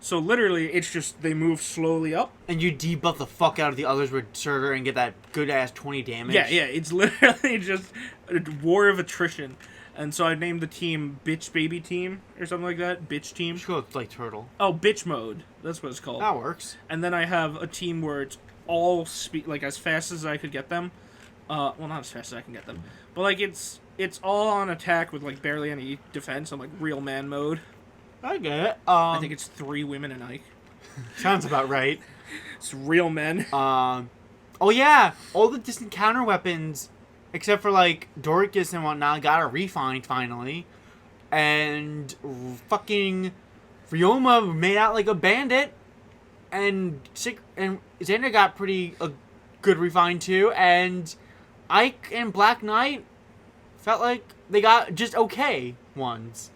So literally it's just they move slowly up. And you debuff the fuck out of the others with Surtur and get that good ass 20 damage. Yeah, it's literally just a war of attrition. And so I named the team Bitch Baby Team or something like that. Bitch Team. It's called like Turtle. Oh, Bitch Mode. That's what it's called. That works. And then I have a team where it's all speed, like as fast as I could get them. Well, not as fast as I can get them, but like it's all on attack with like barely any defense. I'm like real man mode. I get it. I think it's 3 women and Ike. Sounds about right. It's real men. Oh yeah, all the distant counter weapons, except for like Doricus and whatnot, got a refine finally, and fucking Ryoma made out like a bandit. and Xander got pretty a good refine too, and Ike and Black Knight felt like they got just okay ones.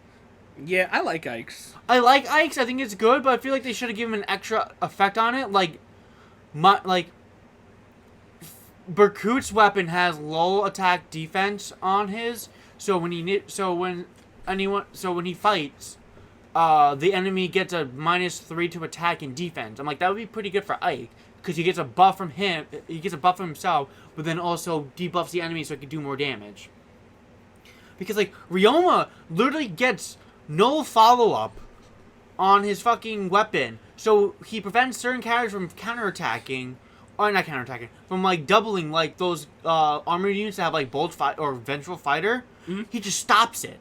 Yeah, I like Ike's. I like Ike's. I think it's good, but I feel like they should have given an extra effect on it. Like Berkut's weapon has low attack defense on his, so when he fights, the enemy gets a -3 to attack and defense. I'm like, that would be pretty good for Ike because he gets a buff from him. He gets a buff from himself, but then also debuffs the enemy so he can do more damage. Because like Ryoma literally gets no follow-up on his fucking weapon. So he prevents certain characters from counterattacking. Or not counterattacking. From like doubling like those armored units that have like Bolt Fight or Vengeful Fighter. Mm-hmm. He just stops it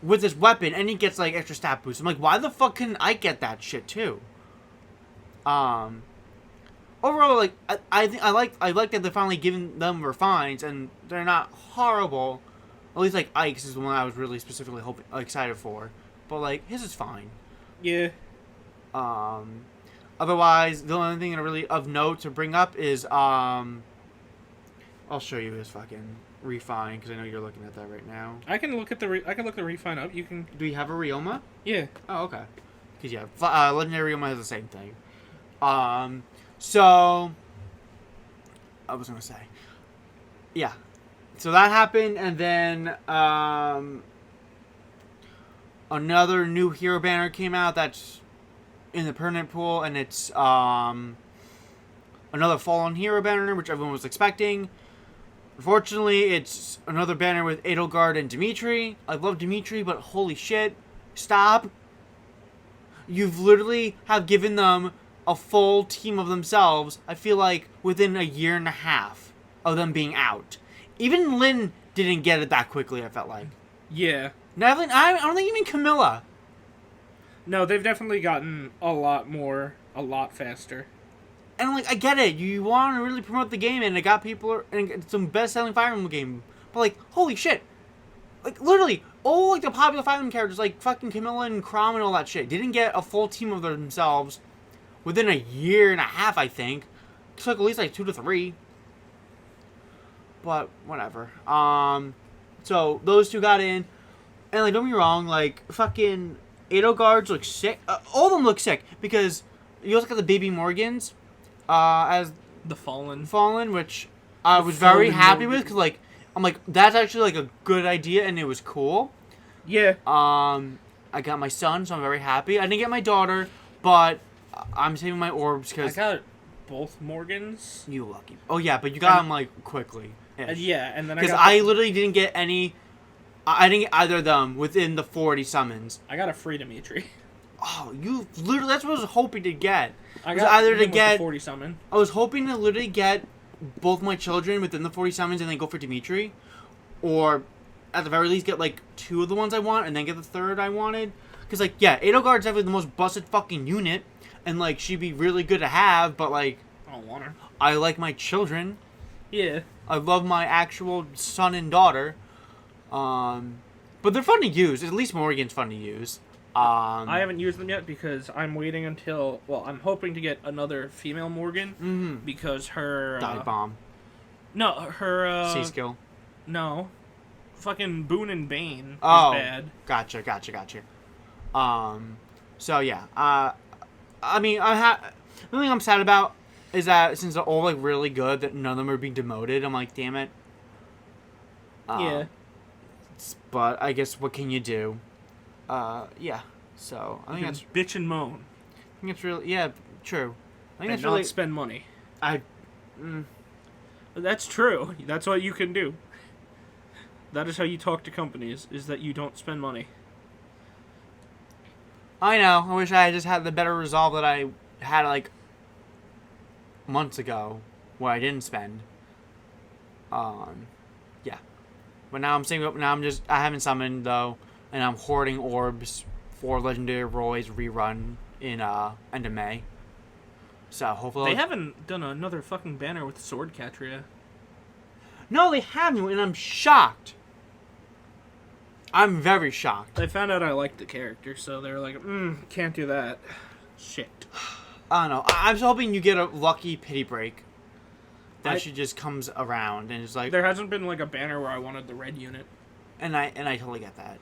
with his weapon and he gets like extra stat boost. I'm like, why the fuck couldn't I get that shit too? Overall, like I think I like that they're finally giving them refines and they're not horrible. At least, like, Ike's is the one I was really specifically excited for. But, like, his is fine. Yeah. Otherwise, the only thing really of note to bring up is, I'll show you his fucking refine, because I know you're looking at that right now. I can look at the refine up. You can... Do you have a Ryoma? Yeah. Oh, okay. Because, yeah, Legendary Ryoma has the same thing. So... I was going to say... Yeah. So that happened, and then another new hero banner came out that's in the permanent pool, and it's another fallen hero banner, which everyone was expecting. Unfortunately, it's another banner with Edelgard and Dimitri. I love Dimitri, but holy shit, stop. You've literally have given them a full team of themselves, I feel like, within a year and a half of them being out. Even Lynn didn't get it that quickly, I felt like. Yeah. Evelyn, I don't think even Camilla. No, they've definitely gotten a lot faster. And, like, I get it. You want to really promote the game, and it got people, and it's some best-selling Fire Emblem game. But, like, holy shit. Like, literally, all, like, the popular Fire Emblem characters, like, fucking Camilla and Chrom and all that shit, didn't get a full team of themselves within a year and a half, I think. It took at least, like, 2 to 3. But, whatever. So, those two got in. And, like, don't be wrong, like, fucking Edelgards look sick. All of them look sick. Because you also got the Baby Morgans as the Fallen, which I was very happy with. Because, like, I'm like, that's actually, like, a good idea. And it was cool. Yeah. I got my son, so I'm very happy. I didn't get my daughter, but I'm saving my orbs because... I got both Morgans. You lucky. Oh, yeah, but you got them, like, quickly. Yeah, and then because I literally didn't get any. I didn't get either of them within the 40 summons. I got a free Dimitri. Oh, you literally. That's what I was hoping to get. I got either to get 40 summon. I was hoping to literally get both my children within the 40 summons and then go for Dimitri, or at the very least get like 2 of the ones I want and then get the 3rd I wanted. Because like yeah, Edelgard's definitely the most busted fucking unit, and like she'd be really good to have, but like I don't want her. I like my children. Yeah. I love my actual son and daughter. But they're fun to use. At least Morgan's fun to use. I haven't used them yet because I'm waiting until... Well, I'm hoping to get another female Morgan because her... Dive Bomb. No, her... C-Skill. No. Fucking Boon and Bane is bad. Gotcha. So, yeah. I mean, the thing I'm sad about is that since they're all like really good, that none of them are being demoted. I'm like, damn it. Yeah. But I guess what can you do? Yeah. So I think that's bitch and moan. I think it's really true. I think and that's not really spend money. That's true. That's what you can do. That is how you talk to companies. Is that you don't spend money. I know. I wish I just had the better resolve that I had like months ago, where I didn't spend. Yeah. But now I'm saying I haven't summoned though, and I'm hoarding orbs for Legendary Roy's rerun in end of May. So hopefully they haven't done another fucking banner with Sword Catria. No, they haven't, and I'm shocked. I'm very shocked. They found out I liked the character, so they were like, can't do that. Shit. I don't know. I'm just hoping you get a lucky pity break. That I- she just comes around and is like, There hasn't been like a banner where I wanted the red unit. and I totally get that.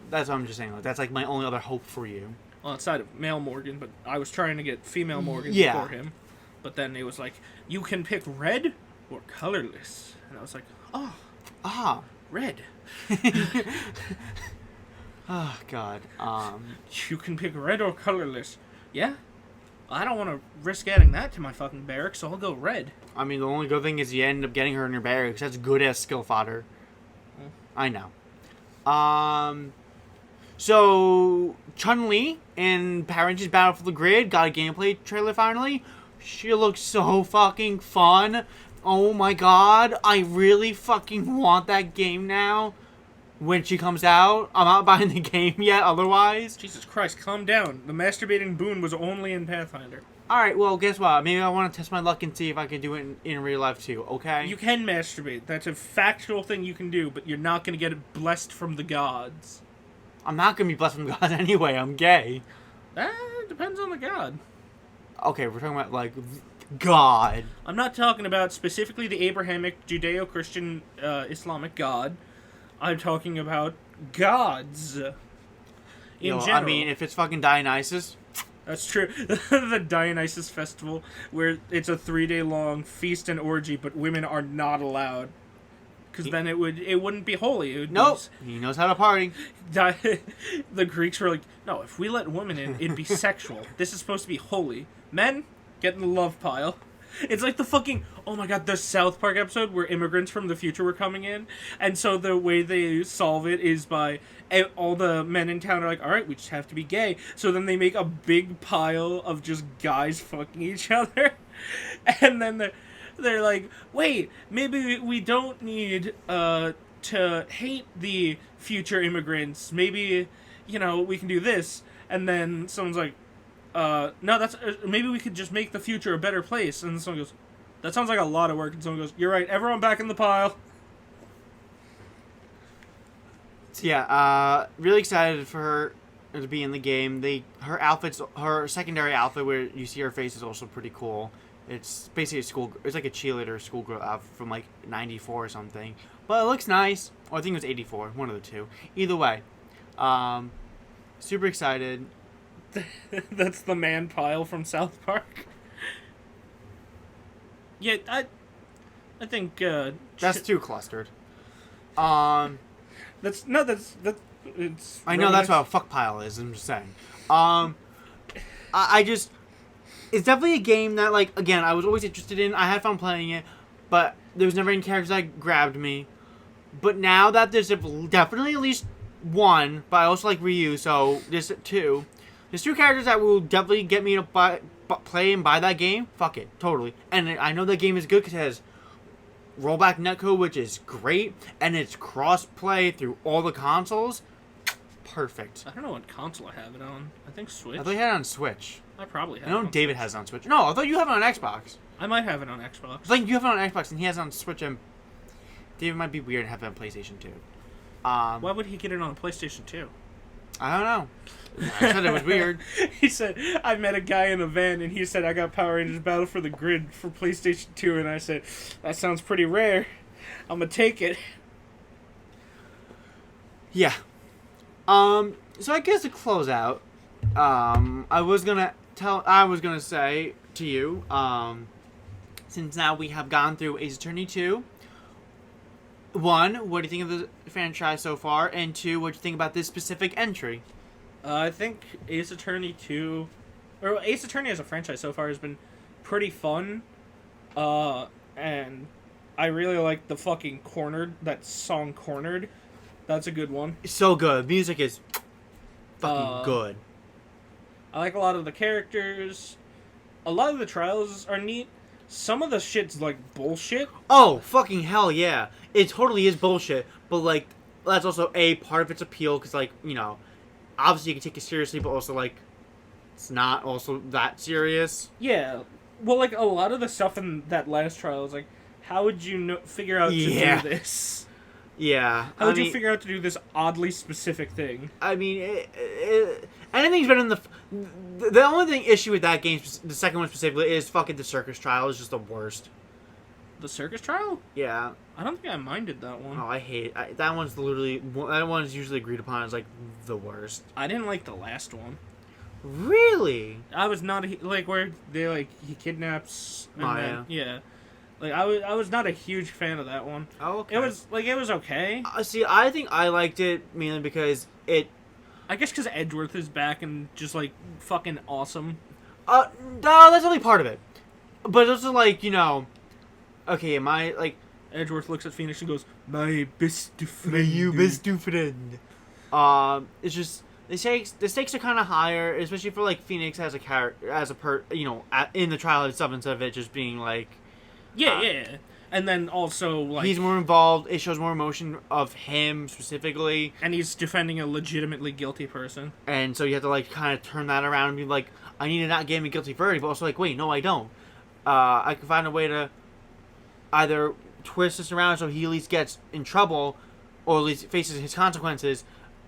That's what I'm just saying. Like, that's like my only other hope for you. Well, outside of male Morgan, but I was trying to get female Morgan Yeah. for him. But then it was like, you can pick red or colorless. And I was like, oh, Ah. red. Oh God. You can pick red or colorless. Yeah? I don't want to risk adding that to my fucking barracks, so I'll go red. I mean, the only good thing is you end up getting her in your barracks. That's good as skill fodder. I know. So Chun-Li in Power Rangers Battle for the Grid got a gameplay trailer finally. She looks so fucking fun. Oh my god, I really fucking want that game now. When she comes out, I'm not buying the game yet. Otherwise, Jesus Christ, calm down. The masturbating boon was only in Pathfinder. all right. Well, guess what? Maybe I want to test my luck and see if I can do it in real life too. Okay. You can masturbate. That's a factual thing you can do, but you're not going to get it blessed from the gods. I'm not gonna be blessed from God anyway. I'm gay. That depends on the god. Okay, we're talking about like God. I'm not talking about specifically the Abrahamic, Judeo-Christian, Islamic god. I'm talking about gods. In general. I mean, if it's fucking Dionysus, That's true. The Dionysus Festival, where it's a 3-day long feast and orgy, but women are not allowed. Because then it wouldn't be holy. It would nope. He knows how to party. The Greeks were like, no, if we let women in, it'd be sexual. This is supposed to be holy. Men, get in the love pile. It's like the fucking, oh my god, the South Park episode where immigrants from the future were coming in. And so the way they solve it is by all the men in town are like, alright, we just have to be gay. So then they make a big pile of just guys fucking each other. And then they're like, wait, maybe we don't need to hate the future immigrants. Maybe, we can do this. And then someone's like, no, that's maybe we could just make the future a better place. And someone goes, that sounds like a lot of work. And someone goes, you're right, everyone back in the pile. So yeah, really excited for her to be in the game. Her secondary outfit where you see her face is also pretty cool. It's basically it's like a cheerleader schoolgirl outfit from like 94 or something. But it looks nice. Or I think it was 84, one of the two. Either way. Super excited. That's the man pile from South Park. Yeah, I think That's too clustered. it's I know that's what a fuck pile is, I'm just saying. I just it's definitely a game that, like, again, I was always interested in. I had fun playing it, but there was never any characters that grabbed me. But now that there's definitely at least one, but I also like Ryu, so there's two. There's two characters that will definitely get me to play and buy that game. Fuck it, totally. And I know that game is good because it has rollback netcode, which is great, and it's cross-play through all the consoles. Perfect. I don't know what console I have it on. I think Switch. I thought you had it on Switch. I probably have I know it on David Switch. has it on Switch. No, I thought you have it on Xbox. I might have it on Xbox. It's like you have it on Xbox and he has it on Switch, and David might be weird and have it on PlayStation 2. Why would he get it on PlayStation 2? I don't know. I said it was weird. He said, I met a guy in a van and he said, I got Power Rangers Battle for the Grid for PlayStation 2. And I said, that sounds pretty rare. I'm going to take it. Yeah. So I guess to close out, I was gonna say to you, since now we have gone through Ace Attorney 2, 1, what do you think of the franchise so far? And 2, what do you think about this specific entry? I think Ace Attorney 2, or Ace Attorney as a franchise so far has been pretty fun. And I really like the fucking that song Cornered. That's a good one. It's so good. Music is fucking good. I like a lot of the characters. A lot of the trials are neat. Some of the shit's like bullshit. Oh, fucking hell yeah. It totally is bullshit, but like, that's also a part of its appeal, because like, obviously you can take it seriously, but also like, it's not also that serious. Yeah. Well, like, a lot of the stuff in that last trial is like, how would you figure out to do this? Yeah. How did you figure out to do this oddly specific thing? I mean, anything's better than the only issue with that game, the second one specifically, is fucking the circus trial is just the worst. The circus trial? Yeah. I don't think I minded that one. Oh, I hate that one's that one's usually agreed upon as like the worst. I didn't like the last one. Really? I was not like where they like he kidnaps. And then, yeah. Like I was not a huge fan of that one. Oh, okay. It was okay. See, I think I liked it mainly because it. I guess because Edgeworth is back and just like fucking awesome. No, that's only part of it. But it's also like, you know, okay, my like Edgeworth looks at Phoenix and goes, "My best friend." My you best friend. It's just the stakes are kind of higher, especially for like Phoenix as a character, you know, in the trial itself, instead of it just being like. Yeah. And then also, like... He's more involved. It shows more emotion of him, specifically. And he's defending a legitimately guilty person. And so you have to, like, kind of turn that around and be like, I need to not give him a guilty verdict, but also, like, wait, no, I don't. I can find a way to either twist this around so he at least gets in trouble, or at least faces his consequences.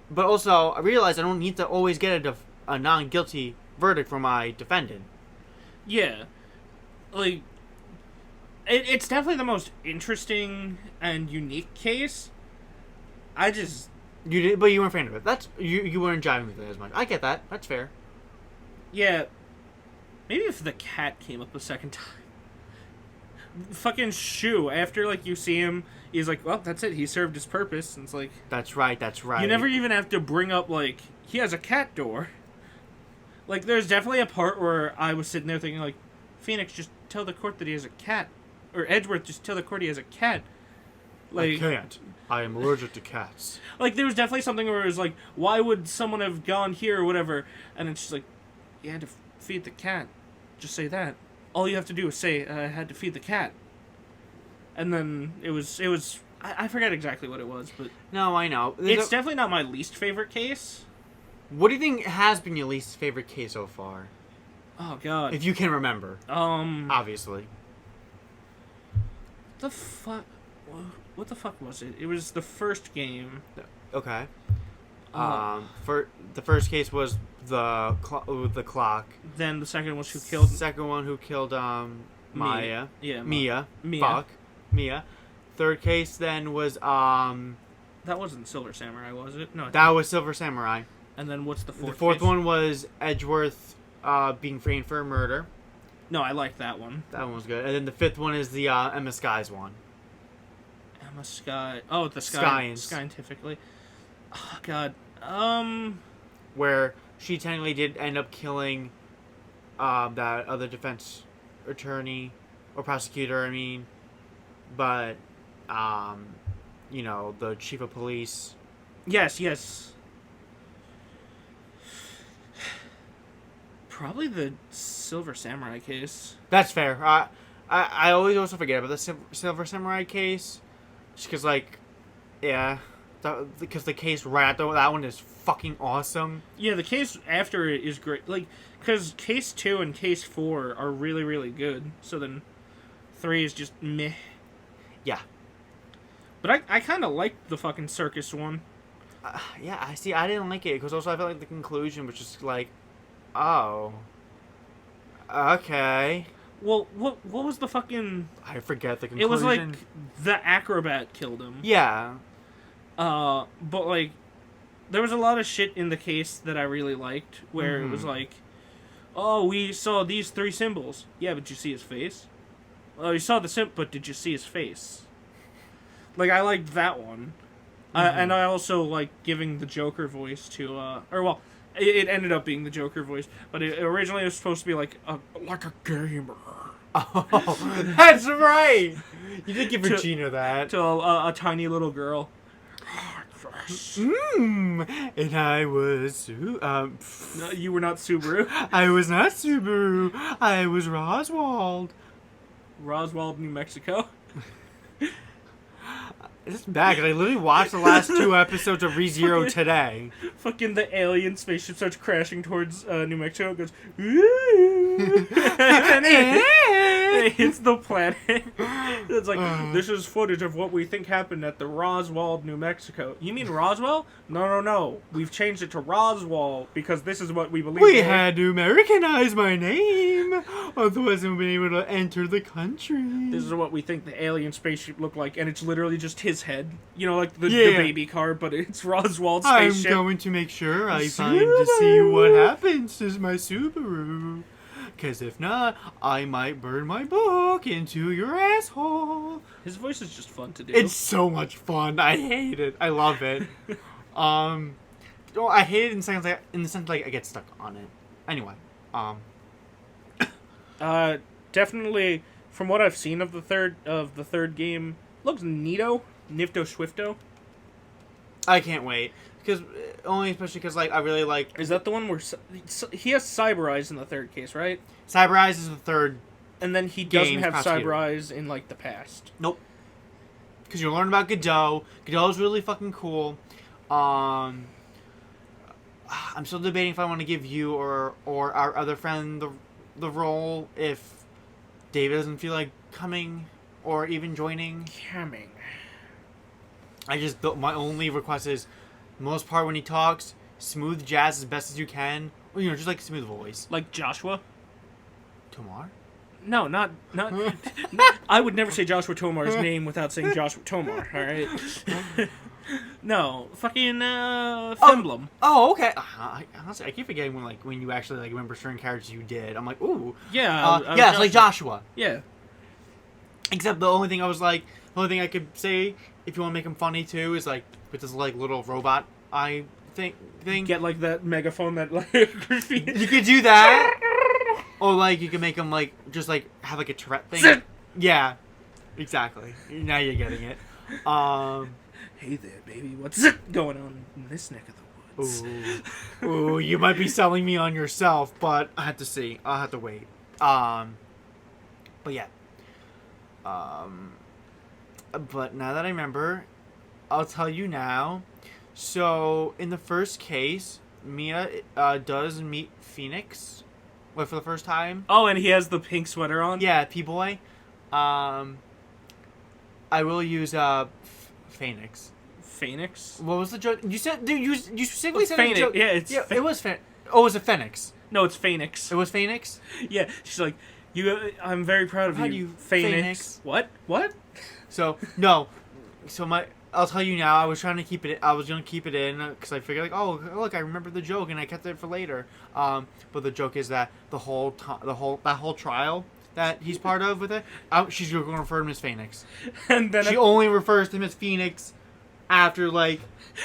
But also, I realize I don't need to always get a non-guilty verdict from my defendant. Yeah. Like... It's definitely the most interesting and unique case. I just... You did, but you weren't a fan of it. That's you weren't jiving with it as much. I get that. That's fair. Yeah. Maybe if the cat came up a second time. Fucking Shu, after, like, you see him, he's like, well, that's it. He served his purpose. And it's like... That's right. You never even have to bring up, like, he has a cat door. Like, there's definitely a part where I was sitting there thinking, like, Phoenix, just tell the court that he has a cat. Or Edgeworth, just tell the court he has a cat. Like, I can't. I am allergic to cats. Like, there was definitely something where it was like, why would someone have gone here or whatever? And it's just like, you had to feed the cat. Just say that. All you have to do is say, I had to feed the cat. And then it was I forget exactly what it was, but... No, I know. It's definitely not my least favorite case. What do you think has been your least favorite case so far? Oh, God. If you can remember. Obviously. What the fuck was it? It was the first game. Okay. For the first case was the clock. Then the second was who killed. Second one who killed Maya. Mia. Fuck. Mia. Third case then was That wasn't Silver Samurai, was it? No. That was Silver Samurai. And then what's the fourth? The fourth case? one was Edgeworth being framed for murder. No, I like that one. That one was good. And then the fifth one is the Emma Skies one. Emma Sky. Oh, the Scientifically. Oh, God. Where she technically did end up killing that other defense attorney or prosecutor, I mean. But, you know, the chief of police. Yes. Probably the Silver Samurai case. That's fair. I always also forget about the Silver Samurai case. Just because, like, yeah. Because the case right after that one is fucking awesome. Yeah, the case after it is great. Like, because case 2 and case 4 are really, really good. So then 3 is just meh. Yeah. But I kind of liked the fucking circus one. Yeah, I see. I didn't like it because also I felt like the conclusion was just like, oh, okay. Well, what was the fucking... I forget the conclusion. It was like the acrobat killed him. Yeah. But like, there was a lot of shit in the case that I really liked, where it was like, oh, we saw these 3 symbols. Yeah, but did you see his face? Oh, you saw the symbol, but did you see his face? Like, I liked that one. And I also like giving the Joker voice to, it ended up being the Joker voice, but it originally was supposed to be like a gamer. Oh, that's right! You did give Regina that. To a tiny little girl. And I was... No, you were not Subaru. I was not Subaru. I was Roswald. Roswald, New Mexico. It's bad because I literally watched the last 2 episodes of ReZero today. Fucking the alien spaceship starts crashing towards New Mexico. It goes, ooh. And then it hits the planet. It's like, this is footage of what we think happened at the Roswell, New Mexico. You mean Roswell? No. We've changed it to Roswell because this is what we believe. We had to Americanize my name, otherwise I wouldn't be able to enter the country. This is what we think the alien spaceship looked like, and it's literally just his head. You know, like the baby car, but it's Roswell's spaceship. I'm going to make sure I find to see what happens to my Subaru. Because if not, I might burn my book into your asshole. His voice is just fun to do. It's so much fun. I hate it. I love it. I hate it in the sense like I get stuck on it. Anyway, definitely from what I've seen of the third game, looks nifto swifto. I can't wait especially because like I really like. Is that the one where he has Cyber Eyes in the third case, right? Cyber Eyes is the third, and then he doesn't have Cyber Eyes in like the past. Nope. Because you learn about Godot. Godot's really fucking cool. I'm still debating if I want to give you or our other friend the role if David doesn't feel like coming or even joining. My only request is, most part when he talks, smooth jazz as best as you can. Or, just like a smooth voice. Like Joshua? Tomar? No, not I would never say Joshua Tomar's name without saying Joshua Tomar, alright? No, fucking Emblem. Oh, okay. Honestly, I keep forgetting when you actually remember certain characters you did. I'm like, ooh. Yeah. It's like Joshua. Yeah. Except the only thing I could say, if you want to make him funny too, is with this little robot eye thing. Get that megaphone that You could do that. Or you can make him just have a Tourette thing. Yeah. Exactly. Now you're getting it. Hey there, baby. What's going on in this neck of the woods? Ooh, you might be selling me on yourself, but I have to see. I'll have to wait. But yeah. But now that I remember, I'll tell you now. So, in the first case, Mia does meet Phoenix for the first time. Oh, and he has the pink sweater on? Yeah, P-Boy. I will use Phoenix. Phoenix? What was the joke? You said, dude, you specifically said Phoenix. The joke. Yeah, it was Phoenix. Oh, was it Phoenix? No, it's Phoenix. It was Phoenix? Yeah, she's like, I'm very proud of you, Phoenix. What? So, no. I'll tell you now, I was going to keep it in, because I figured, oh, look, I remember the joke, and I kept it for later. But the joke is that that whole trial that he's part of with it, she's going to refer to him as Phoenix. And then she only refers to him as Phoenix after,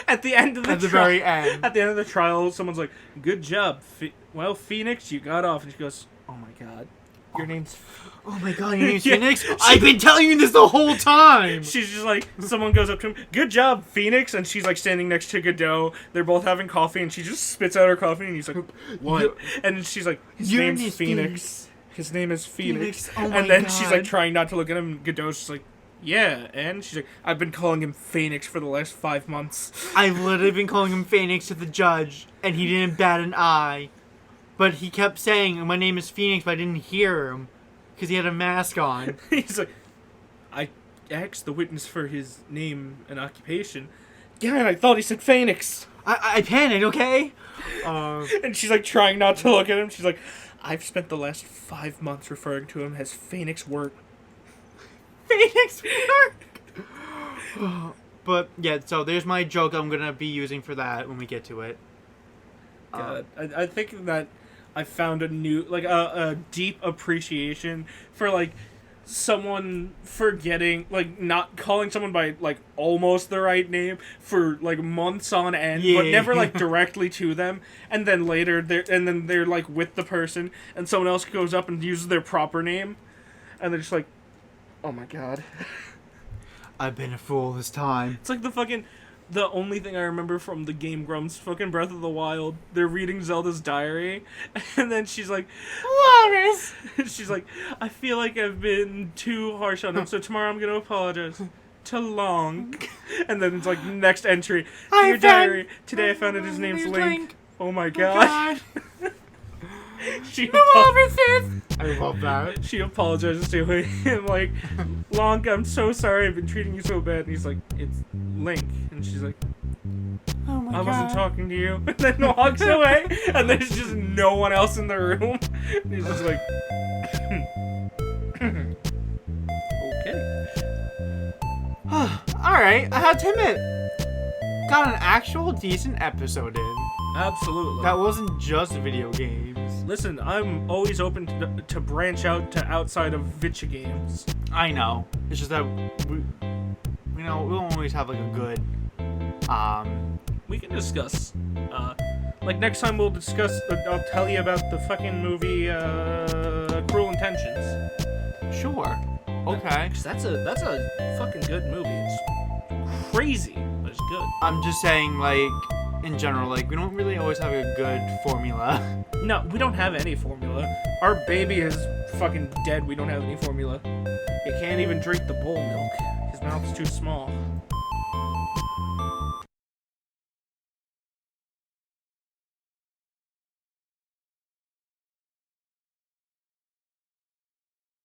at the end of the very end. At the end of the trial, someone's like, good job. Well, Phoenix, you got off. And she goes, oh my god. Your name's Phoenix? I've been telling you this the whole time! She's just like, someone goes up to him, good job, Phoenix, and she's standing next to Godot. They're both having coffee, and she just spits out her coffee, and he's like, what? And she's like, his name's Phoenix. His name is Phoenix. Oh and then she's trying not to look at him, and Godot's just like, yeah, and she's like, I've been calling him Phoenix for the last 5 months. I've literally been calling him Phoenix to the judge, and he didn't bat an eye. But he kept saying, my name is Phoenix, but I didn't hear him. Because he had a mask on. He's like, I asked the witness for his name and occupation. God, I thought he said Phoenix. I panicked, okay? And she's trying not to look at him. She's like, I've spent the last 5 months referring to him as Phoenix Work. Phoenix Work! But, yeah, so there's my joke I'm going to be using for that when we get to it. God, I think that I found a new, a deep appreciation for, someone forgetting, not calling someone by, almost the right name for, months on end, but never, directly to them, and then later, they're with the person, and someone else goes up and uses their proper name, and they're just like, oh my god. I've been a fool this time. It's the only thing I remember from the Game Grumps fucking Breath of the Wild, they're reading Zelda's diary, and then she's like, Loris! She's like, I feel like I've been too harsh on him, so tomorrow I'm gonna apologize. To Long. And then it's next entry. Dear diary, today I found out his name's Link. Oh my god. November 5th. I love that. She apologizes to him like, Lonk, I'm so sorry. I've been treating you so bad. And he's like, it's Link, and she's like, Oh my I god. wasn't talking to you. And then walks away, and there's just no one else in the room. And he's just like, okay. Alright, I had to admit, got an actual decent episode in. Absolutely. That wasn't just video games. Listen, I'm always open to branch out to outside of Vitcha games. I know. It's just that we don't always have like a good, We can discuss. Like next time we'll discuss. I'll tell you about the fucking movie Cruel Intentions. Sure. Okay. 'Cause that's a fucking good movie. It's crazy, but it's good. I'm just saying, like, in general, like, we don't really always have a good formula. No, we don't have any formula. Our baby is fucking dead. We don't have any formula. He can't even drink the bowl milk. His mouth's too small.